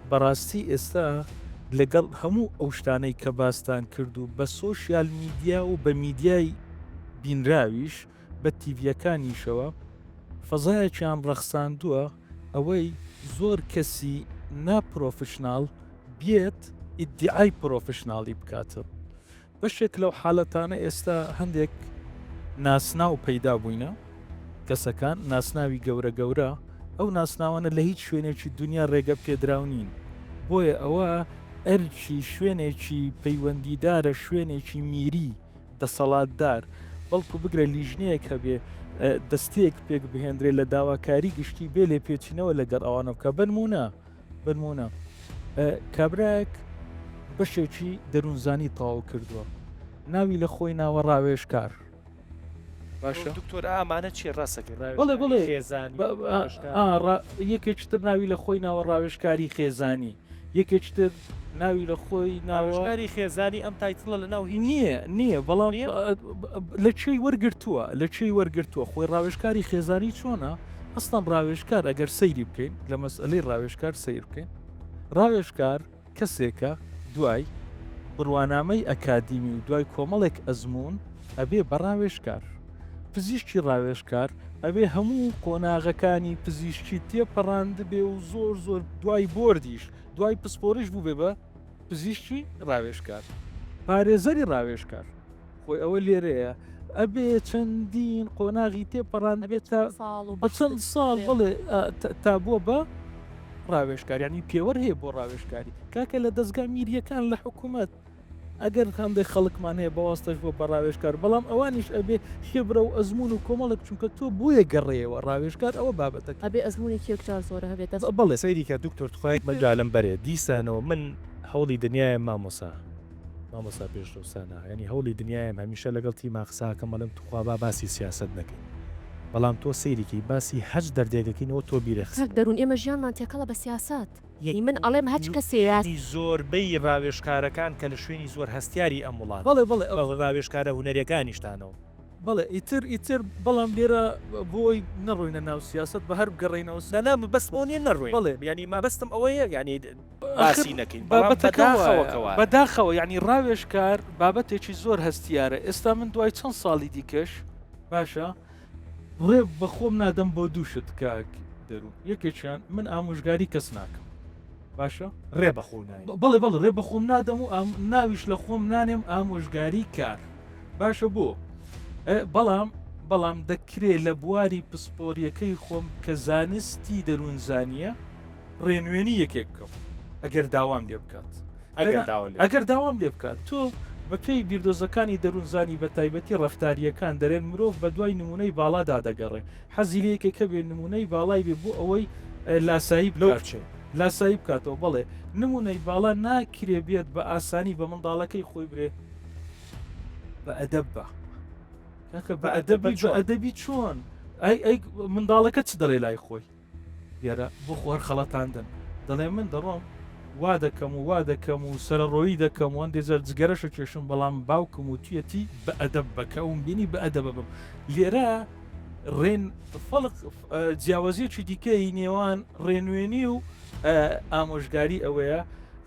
بەڕاستی ئێستا لەگەڵ هەموو ئەو شتانەی کە باستان کردو بە سۆشیال میدیا و بە میدیای بینراویش بە تیڤەکانیشەوە فەزایەکیان ڕەخساندووە ئەوەی زۆر کەسی ناپرۆفشناڵ بێت ئیدعای پرۆفشناڵی بکاتە بەشێک لەو حالەتانە ئێستا هەندێک ناسناو پەیدا بووینە کەسەکان ناسناوی گەورە ئەو ناسناوانە لە هیچ شوێنێکی دنیا ڕێگە پێدراو نین بۆیە ئەوە ئەرچی شوێنێکی پەیوەندیدارە شوێنێکی میری دەسەڵاتدار بەڵکو بگرە لیژنەیەک هەبێ دەستەیەک پێک بهێنرێ لە داواکاری گشتی بێ لێ پێچینەوە لەگەڵ ئەوانە بکە بنمونە کابراەک بەشێکی دەروونزانی تەواو کردووە ناوی لە خۆی ناوە ڕاوێژکار باشە دکتۆر ئامانە چی ڕاستەکە بڵێ خێزانی یەکێکتر ناوی لە خۆی ناوە ڕاوێژکاری خێزانی یەکێکتر ناوی لە خۆی ناوەژکاری خێزانی ئەم تایتڵە لە ناو نییە بەڵام لە چی وەرگرتووە خۆی ڕاوێژکاری خێزانی چۆنە ئەستان ڕاوێژکار ئەگەر سەیری بکەین لە مەسئلەی ڕاوێژکار سیر بکەین ڕاوێژکار کەسێکە دوای بڕوانامەی ئەکادیمی و دوای کۆمەڵێک ئەزمون ئەبێ بە ڕاوێژکار پزیشکی ڕاوێژکار ئەبێ هەموو قۆناغەکانی پزیشکی تێپەڕاند بێ و زۆر دوای بردیش دوای پسپۆرش بوو بێ بە پزیشکی ڕاوێژکار پارێزەری ڕاوێژکار خۆی ئەوە لێرەیە ئەبێ چەندین قۆناغی تێپەڕان ئەبێت چەند ساڵ بڵێ تا بووە بە ڕاوێژکار ینی پێوەەر هەیە بۆ ڕاوێژکاری کاکە لە دەستگا میریەکان لە حکوومەت ئەگەر هەندێک خەڵکمان هەیە بەواستەش بۆ بە ڕاوێژکار بەڵام ئەوانیش ئەبێ خێبرە و ئەزمون و کۆمەڵک چونکە تۆ بۆیە گەڕێەوە ڕاوێژکار ئەوە بابەتە ئەبێ ئەزمونێکی یەکجار زۆرە هەبێت بڵێ سەیریکە دکتۆر توخوای مەجالم بەرێ دیسانەوە من هەوڵی دنیاە مامۆسا پێشڕوسانە ینی هەوڵی دنیایم هەمیشە لەگەڵ تی ماخساکە مەڵم توخوا باسی سیاست نەکەین بەڵام تۆ سەیریکی باسی هەج دەردێگەکەینەوە تۆ بیرەخ دەروون ئێمە ژیانمان تێکەڵە بە سیاست من ئەڵێم هەچ کە سیاسی زۆربەی ڕاوێژکارەکان کە لە شوێنی زۆر هەستیاری ئەم وڵات بڵێ ڕاوێژکارە هونەریەکانیشتانەوە بەڵێ ئیتر بەڵام لێرە بۆی نەڕۆینە ناو سیاست بە هەر بگەڕێینەوە سەنام بەستمۆنیە نەڕووی بڵێ ینی ما بەستم ئەوەیە ینی باسی نەکەین بەداخەوە ینی ڕاوێژکار بابەتێکی زۆر هەستیارە ئێستا من دوای چەند ساڵی دیکەش باشە ڕێ بە خۆم نادەم بۆ دووشت کاک دەروون یەکێکیان من ئامۆژگاری کەس ناکەم باشە ڕێ بەخۆنای بڵێ ڕێ بە خۆم نادەم و ناویش لە خۆم نانێم ئامۆژگاری کار باشە بۆ بەڵام دەکرێت لە بواری پسپۆریەکەی خۆم کە زانستی دەروونزانیە ڕێنوێنی یەکێک بکەم ئەگەر داوام لێ بکات ئەگەر داوام لێ بکات تۆ بەپێی بیردۆزەکانی دەروونزانی بە تایبەتی ڕەفتاریەکان دەرێن مرۆڤ بە دوای نمونەی باڵادا دەگەڕێ حەزی لەیەکێکە بێ نمونەی باڵای بێ بۆ ئەوەی لاسایی لاسایی بکاتەوە بڵێ نمونەی باڵا ناکرێ بێت بە ئاسانی بە منداڵەکەی خۆی برێ بە ئەدەب بە ئەدەبی چۆن ئەی منداڵەکە چ دەڵێ لای خۆی دیارە بۆ خۆر خەڵەتاندن دەڵێ من دەڕۆم وا دەکەم و سەرڕۆیی دەکەم وان دێزەر جگەرەشە کێشم بەڵام باوکم و توێتی بە ئەدەب بکەوم بینی بە ئەدەبە بم لێرە ڕێن فەڵق جیاوازیەکی دیکەی نێوان ڕێنوێنی و ئامۆژگاری ئەوەیە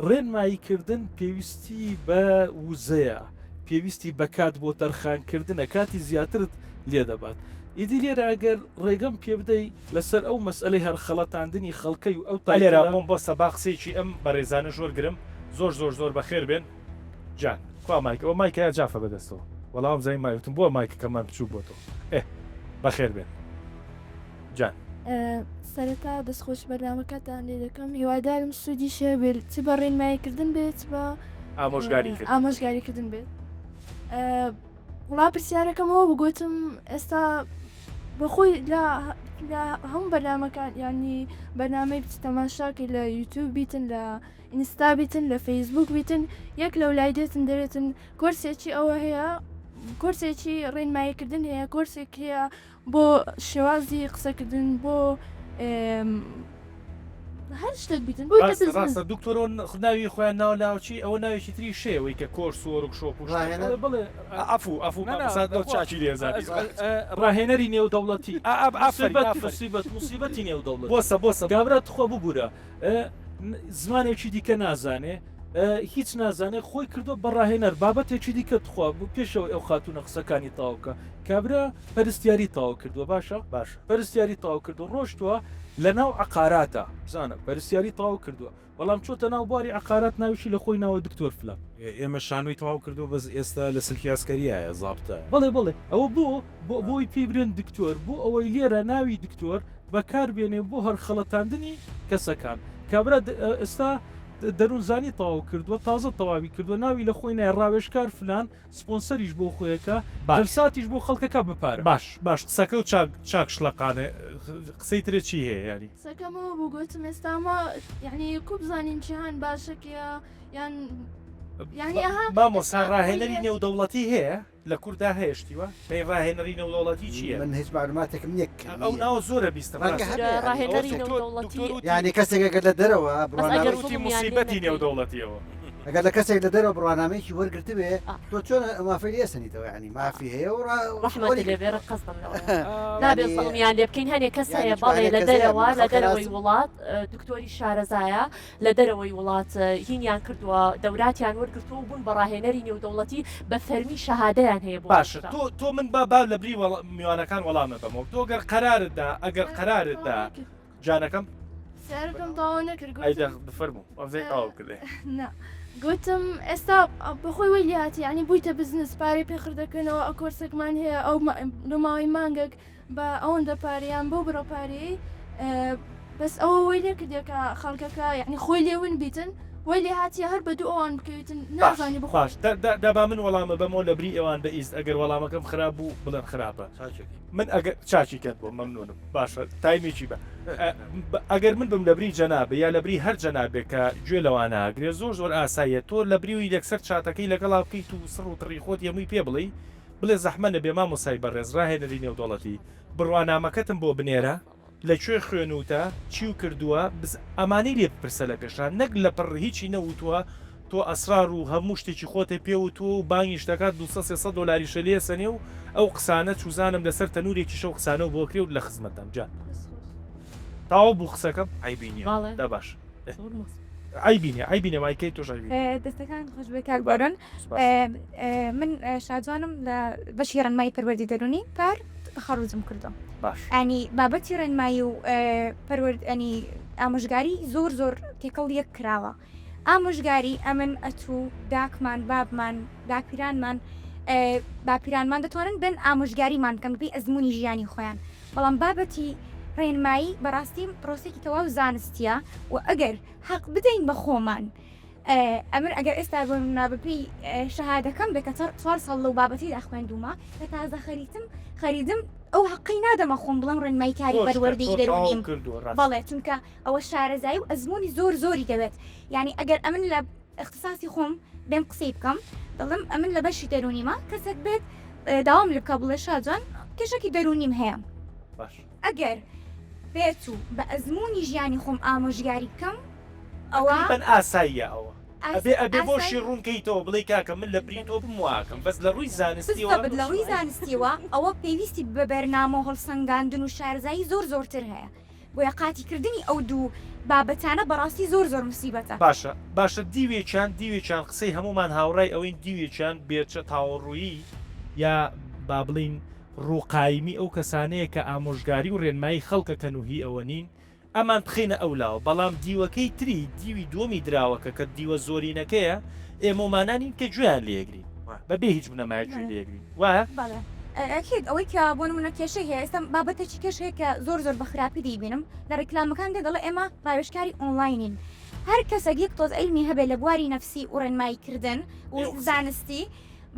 ڕێنماییکردن پێویستی بە وزەیە پێویستی بەکات بۆ تەرخانکردنە کاتی زیاترت لێ دەبات ئیدی لێرە ئەگەر ڕێگەم پێ بدەی لەسەر ئەو مەسئلەی هەر خەڵەتاندنی خەڵکەی و ئەو لێرە بۆم بۆ سەبا قسێکی ئەم بەڕێزانە ژۆرگرم زۆر بەخێر بێن جان خوا مایکەوە مایکە جافە بەدەستەوە وەڵام زای مایوتم بۆ مایکەکەمان بچوو بۆ تۆ بەخێر بێن جان سەرەتا دەستخۆش بەرنامەکەتان لێ دەکەم هیوادارم سوودی شێ بێت چ بە ڕێنماییکردن بێت بە ئامۆژگاریکردن بێت وڵا پرسیارەکەمەوە بگوتم ئێستا بەخۆی لە هەموو بەرنامەکان ینی بەرنامەی تەماشاکی لە یوتیوب بیتن لە ئینستا بیتن لە فەیسبوک بیتن یەک لەو لای دێتن دەوێتن کۆرسێکی ئەوە هەیە کۆرسێکی ڕێنماییکردن هەیە کۆرسێک هەیە بۆ شێوازی قسەکردن بۆ هەر شتێک بیتن بۆی ڕاستە دکتۆرۆن ناوی خۆیان ناو ناوچی ئەوە ناوێکی تری شێوەی کە کۆرس وەرگ شۆپ و بڵێ ئەفو چاچی لێزاری ڕاهێنەری نێودەوڵەتی موسیبەتی نێودەوڵەت بۆسە گابرا تخۆ ببوورە زمانێکی دیکە نازانێ هیچ نازانێت خۆی کردو بەڕاهێنەر بابەتێکی دیکە تخوا بوو پێشەوە ئەو خاتونە قسەکانی تاوکە کابرا پەرستیاری تاو کردووە باش پەرستیاری تاو کردو ڕۆشتووە لە ناو عقاراتە بزانە پەرستیاری تاو کردووە بەڵام چۆتە ناو باری عقارات ناویشی لە خۆی ناوە دکتۆر فلان ئێمە شانوی تەواو کردو بەس ئێستا لە سلکی ئاسکەریایە زابتە بڵێ ئەوە بۆی پێی برێن دکتۆر بوو ئەوەی لێرە ناوی دکتۆر بەکاربێنێ بۆ هەر خەڵەتاندنی کەسەکان کابرا ئێستا دەروونزانی تەواو کردووە تازە تەواوی کردووە ناوی لە خۆی نای ڕاوێژکار فلان سپۆنسەریش بۆ خۆیەکە ساتیش بۆ خەڵکەکە بپارە باش قسەکە و چاک شلەقانێ قسەی ترێ چی هەیە ینی سەکەمەوە بوو گوتم ئێستاما یعنی کو بزانین چیان باشەکە یان یعنی مامۆستا ڕاهێنەری نێودەوڵەتی هەیە لە کووردا هەیەشتیوە پێی ڕاهێنەری نێودەوڵەتی چییە من هیچ معلوماتێکم نییە ئەو ناو زۆرە بیستە ڕاهێنەری نێودەوڵەتی یعنی کەسێکەکە لە دەرەوە بڕواناتی موسیبەتی نێودەوڵەتیەوە ئەگەر لە کەسێک لە دەرەوە بڕوانامەیەکی وەرگرت بێ تۆ چۆن مافی لێسەنیتەوە ینی مافی هەیە و ڕحمەتی لێبێرە قەزم نابێت سەڵمیان لێ بکەین هەنێک کەس هەیە بەڵێ لە دەرەوە لە دەرەوەی وڵات دکتۆری شارەزایە لە دەرەوەی وڵات هینیان کردووە دەوراتیان وەرگرتووە بوون بە ڕاهێنەری نێودەوڵەتی بە فەرمی شەهادەیان هەیە بۆ باشە تۆ من با لە بری میوانەکان وەڵامە بەمەوە تۆ گەر قەرارتدا ئەگەر قەرارتدا جانەکەم سەرم تاوا نەکرد بفەرموو ئەوزەی ئاو کردێ گوتم ئێستا بەخۆی وەی هاتی ینی بوویتە بزنس پارەی پێخردەکەنەوە ئەو کۆرسێکمان هەیە ئەو لەماوەی مانگێک بە ئەوەندە پارەیان بۆ بڕۆ پارەی بەس ئەوە وەی لێ کردێکە خەڵکەکە یعنی خۆی لێون بیتن وەی لێ هاتیە هەر بە دوو ئەوان بکەویتن نازانی بخواش دابا من وەڵامە بەمەوە لە بری ئەوان بەئیست ئەگەر وەڵامەکەم خراپ بوو بڵێن خراپە من ئەگەر چاچی کرد بۆ مەمنونم باشە تایمێکی بە ئەگەر من بم لە بری جەنابە یا لە بری هەر جەنابێک کە گوێ لەوانە ئاگرێ زۆر ئاساییە تۆ لە بریوی یەکسەر چاتەکەی لەگەڵا بکەیت و سڕ و تڕی خۆت یەمووی پێ بڵێ زەحمە نەبێ مامۆسای بەڕێز ڕاهێنەری نێودەوڵەتی بڕوانامەکەتم بۆ بنێرە لەکوێ خوێنوتە چی و کردووە ئەمانەی لێ بپرسە لە پێشان نەک لە پڕ هیچی نەوتووە تۆ ئەسرار و هەموو شتێکی خۆتە پێ و تۆ بانگیش دەکات 200 دلاریشە لێ سەنێ و ئەو قسانە چوزانم لەسەر تەنورێکی شەو قسانە و بۆ کرێ و لە خزمەتم جان تاوا بوو قسەکەم ئایبینی دا باش ئایبینێ مایکەی تۆش دەستەکان خۆش بێ کاکبارن من شادوانم لە بەشی ڕەنمای پەروەردی دەرونی پار خەڕوزم کردم باش ئەنی بابەتی ڕێنمایی و پەروەردنی ئامۆژگاری زۆر تێکەڵ یەک کراوە ئامۆژگاری ئەمن ئەتوو داکمان بابمان داپیرانمان باپیرانمان دەتوانن بن ئامۆژگاریمان کەم بی ئەزمموی ژیانی خۆیان بەڵام بابەتی ڕێنمایی بەڕاستی پرۆسێکی تەواو زانستیە و ئەگەر حەق بدەین بە خۆمان ئەمر ئەگەر ئێستا بۆ نابپی شەهادەکەم بێکە 4 ساڵ لەو بابەتی داخوێندومە کە تازە خەریدم ئەو حەقی نادەمە خۆم بڵم ڕێنمایی کاری بەروەردەی دەرونیم بەڵێ چونکە ئەوە شارەزایی و ئەزمموی زۆری دەوێت یعنی ئەگەر ئەمن لە اختصاصی خۆم بێم قسەی بکەم دەڵم ئەمن لە بەشی دەرونیمە کەسێک بێت داوام لە بکە بڵێ شاجان کێشێکی دەرونیم هەیە ئەگەر بێت و بە ئەزمموی ژیانی خۆم ئامۆژگاری بکەم ئەوە ئاساییە ئەوە ئەبێ بۆشی ڕوونکەیتەوە بڵێ کاکە من لە بری تۆ بمواکەم بەس لە ڕووی زانستیەوە ئەوە پێویستی بە بەرنامە هەڵسەنگاندن و شارزایی زۆرتر هەیە بۆیە قاتیکردنی ئەو دوو بابەتانە بەڕاستی زۆر مسیبەتە باشە دیوێکیان قسەی هەمومان هاوڕای ئەوەی دیوێکیان بێچە تاوەڕوویی یا با بڵین ڕووقایمی ئەو کەسانەیە کە ئامۆژگاری و ڕێنمایی خەڵکەکەن و هی ئەوە نین ئەمان بخینە ئەولاوە بەڵام دیوەکەی تری دیوی دووەمی دراوەکە کە دیوە زۆرینەکەیە ئێمەمانانین کە گوێیان لێگرین بەبێ هیچ بنەمای گوێ لێگرین وایە ئەکید ئەوەی کە بۆ نمونە کێشەی هەیە ئێستا بابەتێکی کێش هەیە کە زۆر بە خراپی دەیبینم لە ڕێکلامەکان دەڵێ ئێمە ڕاوێژکاری ئۆنلاینین هەر کەسێک یەک تۆز ئەلمی هەبێت لە بواری نەفسی و ڕێنماییکردن و زانستی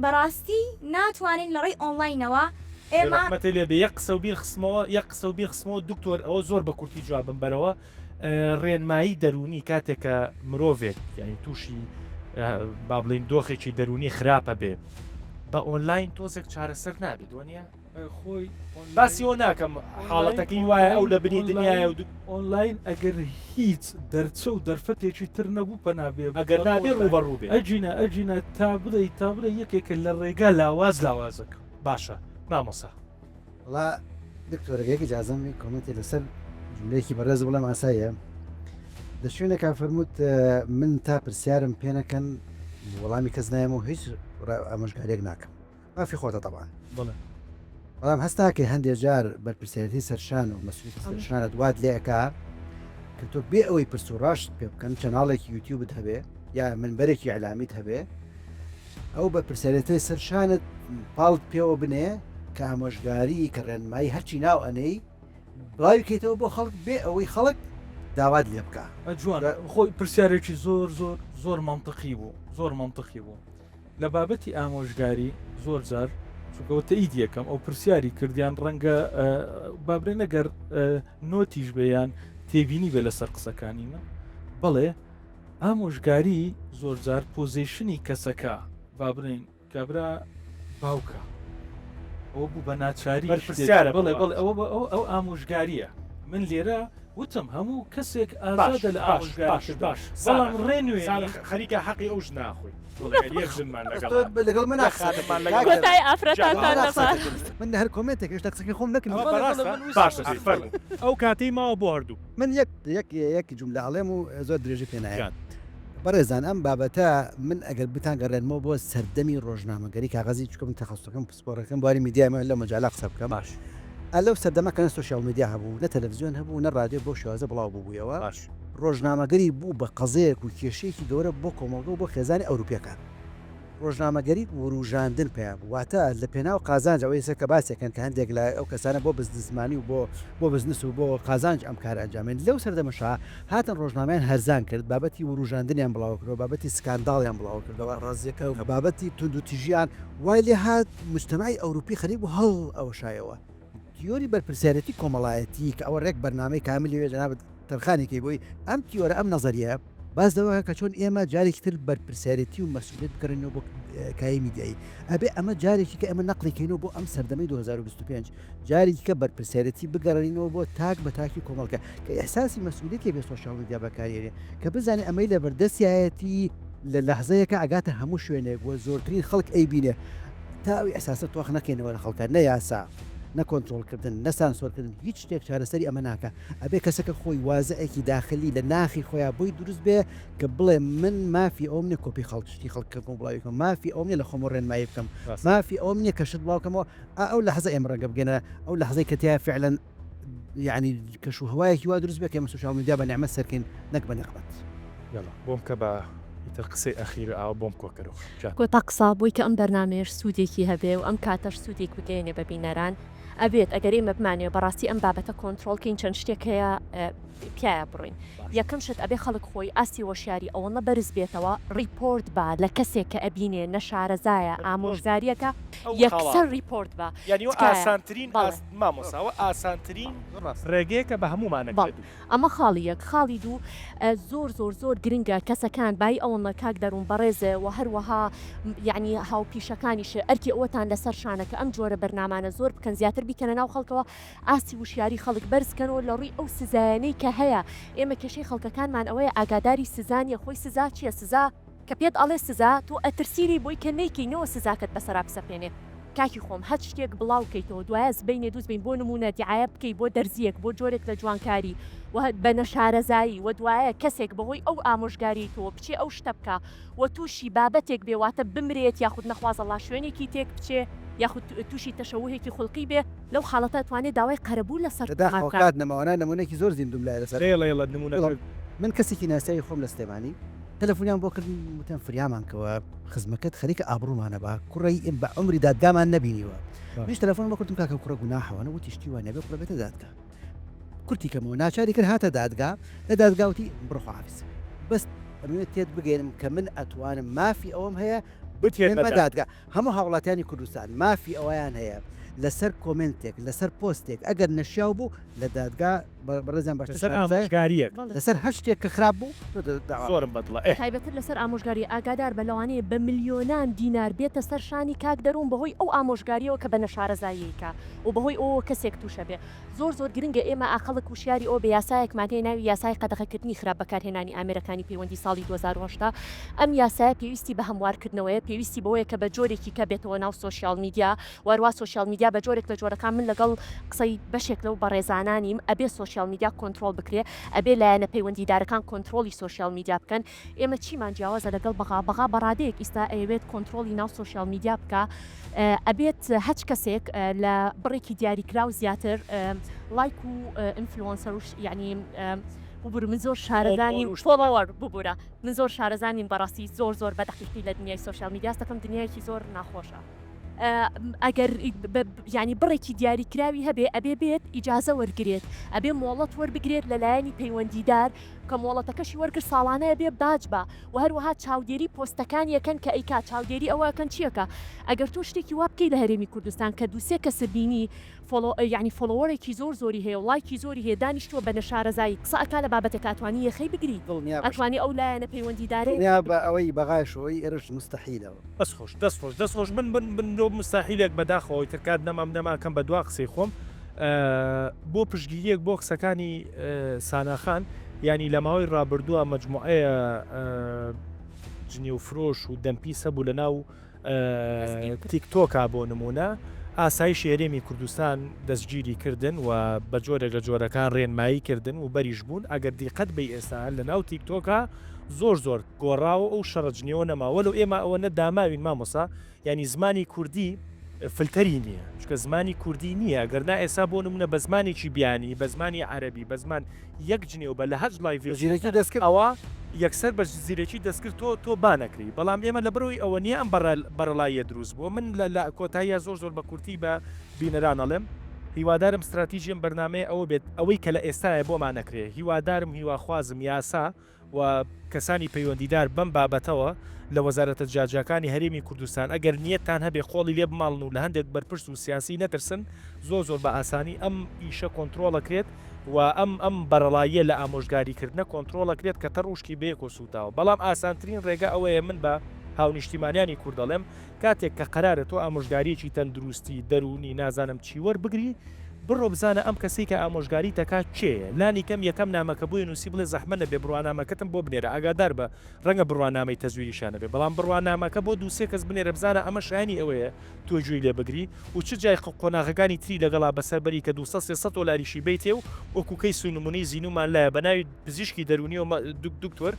بەڕاستی ناتوانین لە ڕێی ئۆنلاینەوە ئێمە لێ بێ یەک قسە و بیر خسمەوە دکتۆر ئەوە زۆر بە کورتی جوابم بەرەوە ڕێنمایی دەرونی کاتێکە مرۆڤێک یعنی تووشی با بڵین دۆخێکی دەرونی خراپە بێ بە ئۆنلاین تۆزێک چارەسەر نابێت وانە خۆی باسیەوە ناکەم حاڵەتەکەی وایە ئەو لە بنی دنیاە و ئۆنلاین ئەگەر هیچ دەرچە و دەرفەتێکی تر نەبوو پەنابێ ئەگەر نابێ ڕوبەڕوو بێ ئەجینە تا بڵێ یەکێکە لە ڕێگا لاوازەکە باشە مامۆسا وڵا دکتۆرەکەیەکی جازەمی کۆمنتی لەسەر جملەیەکی بەڕێز بڵێم ئاساییە لە شوێنێکا فەرمووت من تا پرسیارم پێ نەکەن وەڵامی کەس نایەم و هیچ ئامۆژگارێک ناکەم مافی خۆتە تەبان بڵێ بەڵام هەستاکە هەندێک جار بەرپرسیارەتی سەرشان و مەسوولیتی سەرشانە دوات لێکا کە تۆ بێ ئەوەی پرس و ڕاشت پێ بکەن چەناڵێکی یوتیوبت هەبێ یا منبەرێکی ئەعلامیت هەبێ ئەو بە پرسیارەتی سەرشانت پاڵت پێوە بنێ کە ئامۆژگاری کە ڕێنمایی هەرچی ناو ئەنەی بڵاوی بکەیتەوە بۆ خەڵک بێ ئەوەی خەڵک داوات لێ بکە جوان خۆی پرسیارێکی زۆر منطقی بوو لە بابەتی ئامۆژگاری زۆر جار چکەوتە ئید یەکەم ئەو پرسیاری کردیان ڕەنگە بابرێ نەگەر نۆتیش بێیان تێبینی بێ لەسەر قسەکانی من بەڵێ ئامۆژگاری زۆر جار پۆزیشنی کەسەکە بابرین کابرا باوکە ئەوە بوو بە ناچاری پرسیارە بڵێ ئەو ئامۆژگاریە من لێرە وتم هەموو کەسێک ئازادە لە ئامۆژگاری باش بەڵام ڕێنوێ خەریکە حەقی ئەوش ناخۆی ژنمان لەگەڵ من کۆتای ئافرەتان نەفات من هەر کۆمنتێک هێشتا قسەکەی خۆم نەکەم باشە ئەو کاتەی ماوە بۆ هەردوو من یەک جملە ئەڵێم و زۆر درێژی پێنایە بەڕێزان ئەم بابەتە من ئەگەر بتان گەڕێنمەوە بۆ سەردەمی ڕۆژنامەگەری کاغەزی چکەم تەخەسوسەکەم پسپۆرەکەم باری میدیامە لە مەجالا قسە بکەم باش ئەلەو سەردەمەکەن سوشیال میدیا هەبوو نە تەلەڤیزیۆن هەبوو نە ڕادیۆ بۆ شێوازە بڵاو بووبوویەوە باش ڕۆژنامەگەری بوو بە قەزەیەک و کێشەیەکی گەورە بۆ کۆمەڵگە و بۆ خێزانی ئەوروپیەکان ڕۆژنامەگەری وروژاندن پێیان بوو واتە لە پێناو قازانج ئەوەی سەر کە باسێکن کە هەندێک لە ئەو کەسانە بۆ بزنسمانی و بۆ بزنس و بۆ قازانج ئەم کار ئەنجامێن لەو سەردەمەشا هاتن ڕۆژنامەیان هەرزان کرد بابەتی وروژاندنیان بڵاو کردەوە بابەتی سکانداڵیان بڵاو کردەوە ڕازیەکە و بابەتی توندوتیژیان وای لێ هات مجتەمای ئەوروپی خەریک بوو هەڵ ئەوە شایەوە تیۆری بەرپرسیارەتی کۆمەڵایەتی کە ئەوە ڕێک بەرنامەی کامیلی جەناب تەرخانێکی بۆی ئەم تیۆرە ئەم نەزەریە باز دەوە کە چۆن ئێمە جارێکی تر بەرپرسیارەتی و مەسئولیت بکەنەوە بۆ کای میدیایی ئەبێ ئەمە جارێکی کە ئەمە نەقلیکەینەوە بۆ ئەم سەردەمەی 2025 جارێکی کە بەرپرسیارەتی بگەڕینەوە بۆ تاک بە تاکی کۆمەڵگە کە ئەحساسی مەسئولیتی بێ سۆشیال میدیا بەکارێنێ کە بزانێ ئەمەی لە بەردەستایەتی لە لەحزەیەکە ئاگاتە هەموو شوێنێک بۆ زۆرترین خەڵک ئەیبینێ تا ئەوی ئەساسە تۆخ نەکەینەوە لە خەڵکە نە یاسا نەکۆنتترۆلکردن نەسانسۆرکردن هیچ شتێک چارەسەری ئەمە ناکە ئەبێ کەسەکە خۆی وازەیەکی داخلی لە ناخی خۆیان بۆی دروست بێ کە بڵێ من مافی ئەوم نیە کۆپی خەڵکشتی خەڵکردن بڵاویکەم مافی ئەوم نیە لە خۆم ڕێنمایی بکەم مافی ئەوم نییە کەشت بڵاوکەمەوە ئەو لە حەزە ئێمە ڕەنگە بگەنە ئەو لە حەزەی کەتیا فعلەن یعنی کەش و هەوایەکی وا دروست بێ کە ئێمە سوشیال میدیا بە نعمەت سەرکەین نەک بە نەقمەت بۆم کە بە ئیتر قسەی ئەخیر ئاوە بۆم کۆکەرەوە کۆتا قسا بۆی کە ئەم بەرنامێش سوودێکی هەبێ و ئەم کاتەش سوودێک بگەێنێ بە بینەران ئەبێت ئەگەر ئێمە بمانێ بەڕاستی ئەم بابەتە کۆنتترۆلکەین چەند شتێک هەیە پیاە بڕین یەکەم شت ئەبێ خەڵک خۆی ئاستی وەشیاری ئەوەنە بەرز بێتەوە ریپۆرت بە لە کەسێک کە ئەبینێ نەشارەزایە ئامۆژگاریەکە یەکسەر ریپۆرت بە یعنی ئاسانترین مامۆساوە ئاسانترین ڕێگەیەکە بە هەمومانە ئەمە خاڵی یەک خاڵی دوو زۆر گرنگە کەسەکان بای ئەوەمە کاک دەروون بەڕێزێ و هەروەها یعنی هاوپیشەکانیش ئەرکی ئەوەتان لەسەر شانەکە ئەم جۆرە بەرنامانە زۆر بکەن زیاتر بیکەنە ناو خەڵکەوە ئاستی وشیاری خەڵک بەرزکەنەوە لە ڕووی ئەو سزایانەی کە هەیە ئێمە کێشەی خەڵکەکانمان ئەوەیە ئاگاداری سزانیە خۆی سزا چییە سزا کە پێت ئەڵێ سزا تۆ ئەترسیری بۆی کە نەیکەینەوە سزاکەت بەسەرا بسەپێنێ کاکی خۆم هەچ شتێک بڵاو بکەیتەوە دوایە زبینێ دووس بین بۆ نمونە دیعاە بکەی بۆ دەرزیەک بۆ جۆرێک لە جوانکاری و بە نەشارەزایی و دوایە کەسێک بەهۆی ئەو ئامۆژگاری تۆ بچێ ئەو شتە بکە و تووشی بابەتێک بێواتە بمرێت یاخود نەخوازەڵا شوێنێکی تێک بچێ یاخود تووشی تەشەوهێکی خوڵقی بێ لەو حاڵەتە توانێت داوای قەرەبوو لەسەر داخوات نەماوانە نمونێکی زۆر زیندوم لای لەسەر لێڵە نمونە من کەسێکی ناسایی خۆم لە سلێمانی تەلەفۆنیان بۆ کردن وتیان فریامانکەوە خزمەکەت خەریکە ئابڕوومانە بە کوڕی ئێم بە عمری دادگامان نەبینیوە منیش تەلەفۆن بۆ کردم کاکە کوڕە گوناحەوەنە وتی شتی وانە بێ کوڕە بێتە دادگا کورتی کەمەوە ناچاری کرد هاتە دادگا لە دادگاوتی بڕۆ خواحافیز بەس ئەمەوێت تێت بگەێنم کە من ئەتوانم مافی ئەوم هەیە بتێنمە دادگا هەموو هاوڵاتیانی کوردستان مافی ئەویان هەیە لەسەر کۆمنتێک لەسەر پۆستێک ئەگەر نەشیاو بوو لە دادگا بەڕێزیان لەسەر باش ئامۆژگاریەک لەسەر هەر شتێک کە خراپ بوو زۆرم بەدڵە تایبەتر لەسەر ئامۆژگاری ئاگادار بە لەوانەیە بە میلیۆنان دینار بێتە سەر شانی کاک دەروون بەهۆی ئەو ئامۆژگاریەوە کە بە نەشارەزاییکە و بەهۆی ئەو کەسێک تووشە بێ زۆر گرنگە ئێمە ئاخەڵک وشیاری ئەو بە یاسایەکمان ناوی یاسای قەدەغەکردنی خراپ بەکارهێنانی ئامێرەکانی پەیوەندی ساڵی 2010 ئەم یاسای پێویستی بە هەموارکردنەوەیە پێویستی بەوەیە کە بە جۆرێکی کە بێتەوە ناو سوۆشیال میدیا واروا سوۆشیال میدیا بە جۆرێک لە جۆرەکان من لەگەڵ قسەی بەشێک لەو بەڕێزانانیم ئەبێ سوۆشیال میدیا کۆنتترۆل بکرێ ئەبێ لایەنە پەیوەندیدارەکان کۆنتترۆلی سوۆشیال میدیا بکەن ئێمە چیمان جیاوازە لەگەڵ بەغا بەڕادەیەک ئیستا ئەوێت کۆنتترۆلی ناو سوۆشیال میدیا بکە ئەبێت هەچ کەسێک لە بڕێکی دیاریکراو زیاتر لایک و ئینفلۆنسەر یعنی ببوور من زۆر شارەزانی فۆڵەوەر ببوورە من زۆر شارەزانین بەڕاستی زۆر بەدەقیقی لە دنیای سوۆشیال میدیا دەکەم دنیایکی زۆر ناخۆشە ئەگەر ینی بڕێکی دیاریکراوی هەبێ ئەبێ بێت ئیجازە وەرگێت ئەبێ مۆڵەت وەربگرێت لەلایەنی پەیوەندیدار کە مۆڵەتەکەشی وەرگر ساڵانەیە بێ باج بە و هەروەها چاودێری پۆستەکان یەکەن کە ئەیکا چاودێری ئەوەکەن چیەکە ئەگەر تۆ شتێکی وا بکەی لە هەرێمی کوردستان کە دووسێ کەس بینی ینی فۆلۆوەرێکی زۆری هەیە و لایکی زۆری هەیە دانیشتووە بە نەشارەزایی قسە ئەکا لە بابەتێک ئەتوانی یەخەی بگری ئەتوانی ئەو لایەنە پەیوەندیدارێ بە ئەوەی بەغایشەوەی ئێرش مستحیلەوە دەستخۆش من مستاحیلێک بەداخەوەی ترکات نەمامکەم بە دوا قسەی خۆم بۆ پشگیریەک بۆ قسەکانی ساناخان ینی لە ماوەی ڕابردووە مەجموعەیە جنی و فرۆش و دەمپیسە بوو لە ناو تیکتۆکا بۆ نمونە ئاسایش هێرێمی کوردستان دەستگیری کردن و بە جۆرێک لە جۆرەکان ڕێنمایی کردن و بەریش بوون ئەگەر دیقەت بە ئێستا لە ناو تیکتۆکا زۆر گۆڕاوە ئەو شەڕجنیەوە نەماوە لەو ئێمە ئەوە نەداماوین مامۆسا ینی زمانی کوردی فلتەری نییە چکە زمانی کوردی نییە گەرنا ئێستا بۆ نمونە بە زمانێکی بیانی بە زمانی عەربی بە زمان یەک جنێو بە لە هەج لایڤ دەستکرد ئەوە یەکسەر بە زیرەکی دەستکرد تۆ بانەکری بەڵام ئێمە لە بەرەوەی ئەوە نییە ئەم بەرەڵایە دروست بووە من لە کۆتاییە زۆر بە کورتی بە بینەران ئەڵێم هیوادارم استراتیژیم بەرنامەیە ئەوە بێت ئەوەی کە لە ئێستاە بۆمان نەکرێ هیوادارم هیواخوازم یاسا و کەسانی پەیوەندیدار بەم بابەتەوە لە وەزارەتە جاجەکانی هەرێمی کوردستان ئەگەر نیەتان هەبێ خۆڵی لێ بماڵن و لە هەندێک بەرپرس و سیاسی نەترسن زۆر بە ئاسانی ئەم ئیشە کۆنتترۆڵەکرێت و ئەم بەرەڵاییە لە ئامۆژگاریکردنە کۆنتترۆڵەکرێت کە تە ڕوشکی بەیەک و سوتاوە بەڵام ئاسانترین ڕێگە ئەوەیە من بە هاونیشتیمانیانی کوردەڵێم کاتێک کە قەرارە تۆ ئامۆژگاریەکی تەندروستی دەرونی نازانم چی وەربگری بڕۆ بزانە ئەم کەسی کە ئامۆژگاری تەکات چێە لانی کەم یەکەم نامەکە بووی نووسی بڵێ زەحمە نەبێ بڕوانامەکەتم بۆ بنێرە ئاگادار بە ڕەنگە بڕوانامەی تەزویریشانە بێ بەڵام بڕوانامەکە بۆ دووسێ کەس بنێرە بزانە ئەمە شایانی ئەوەیە تۆ گوێی لێ بگری و چ جای قۆناغەکانی تری لەگەڵا بەسەربەری کە 200 دۆلاریشی بیتێ و وەکوکەی سونمونی زیینومان لایە بەناوی پزیشکی دەرونی و دکتۆر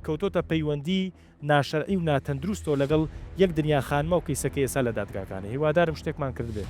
کەوتۆتە پەیوەندی ناشەرعی و ناتەندروستەوە لەگەڵ یەک دنیا خانمە و کەیسەکە ئێستا لە دادگاکانە هیوادارم شتێکمان کرد بێ.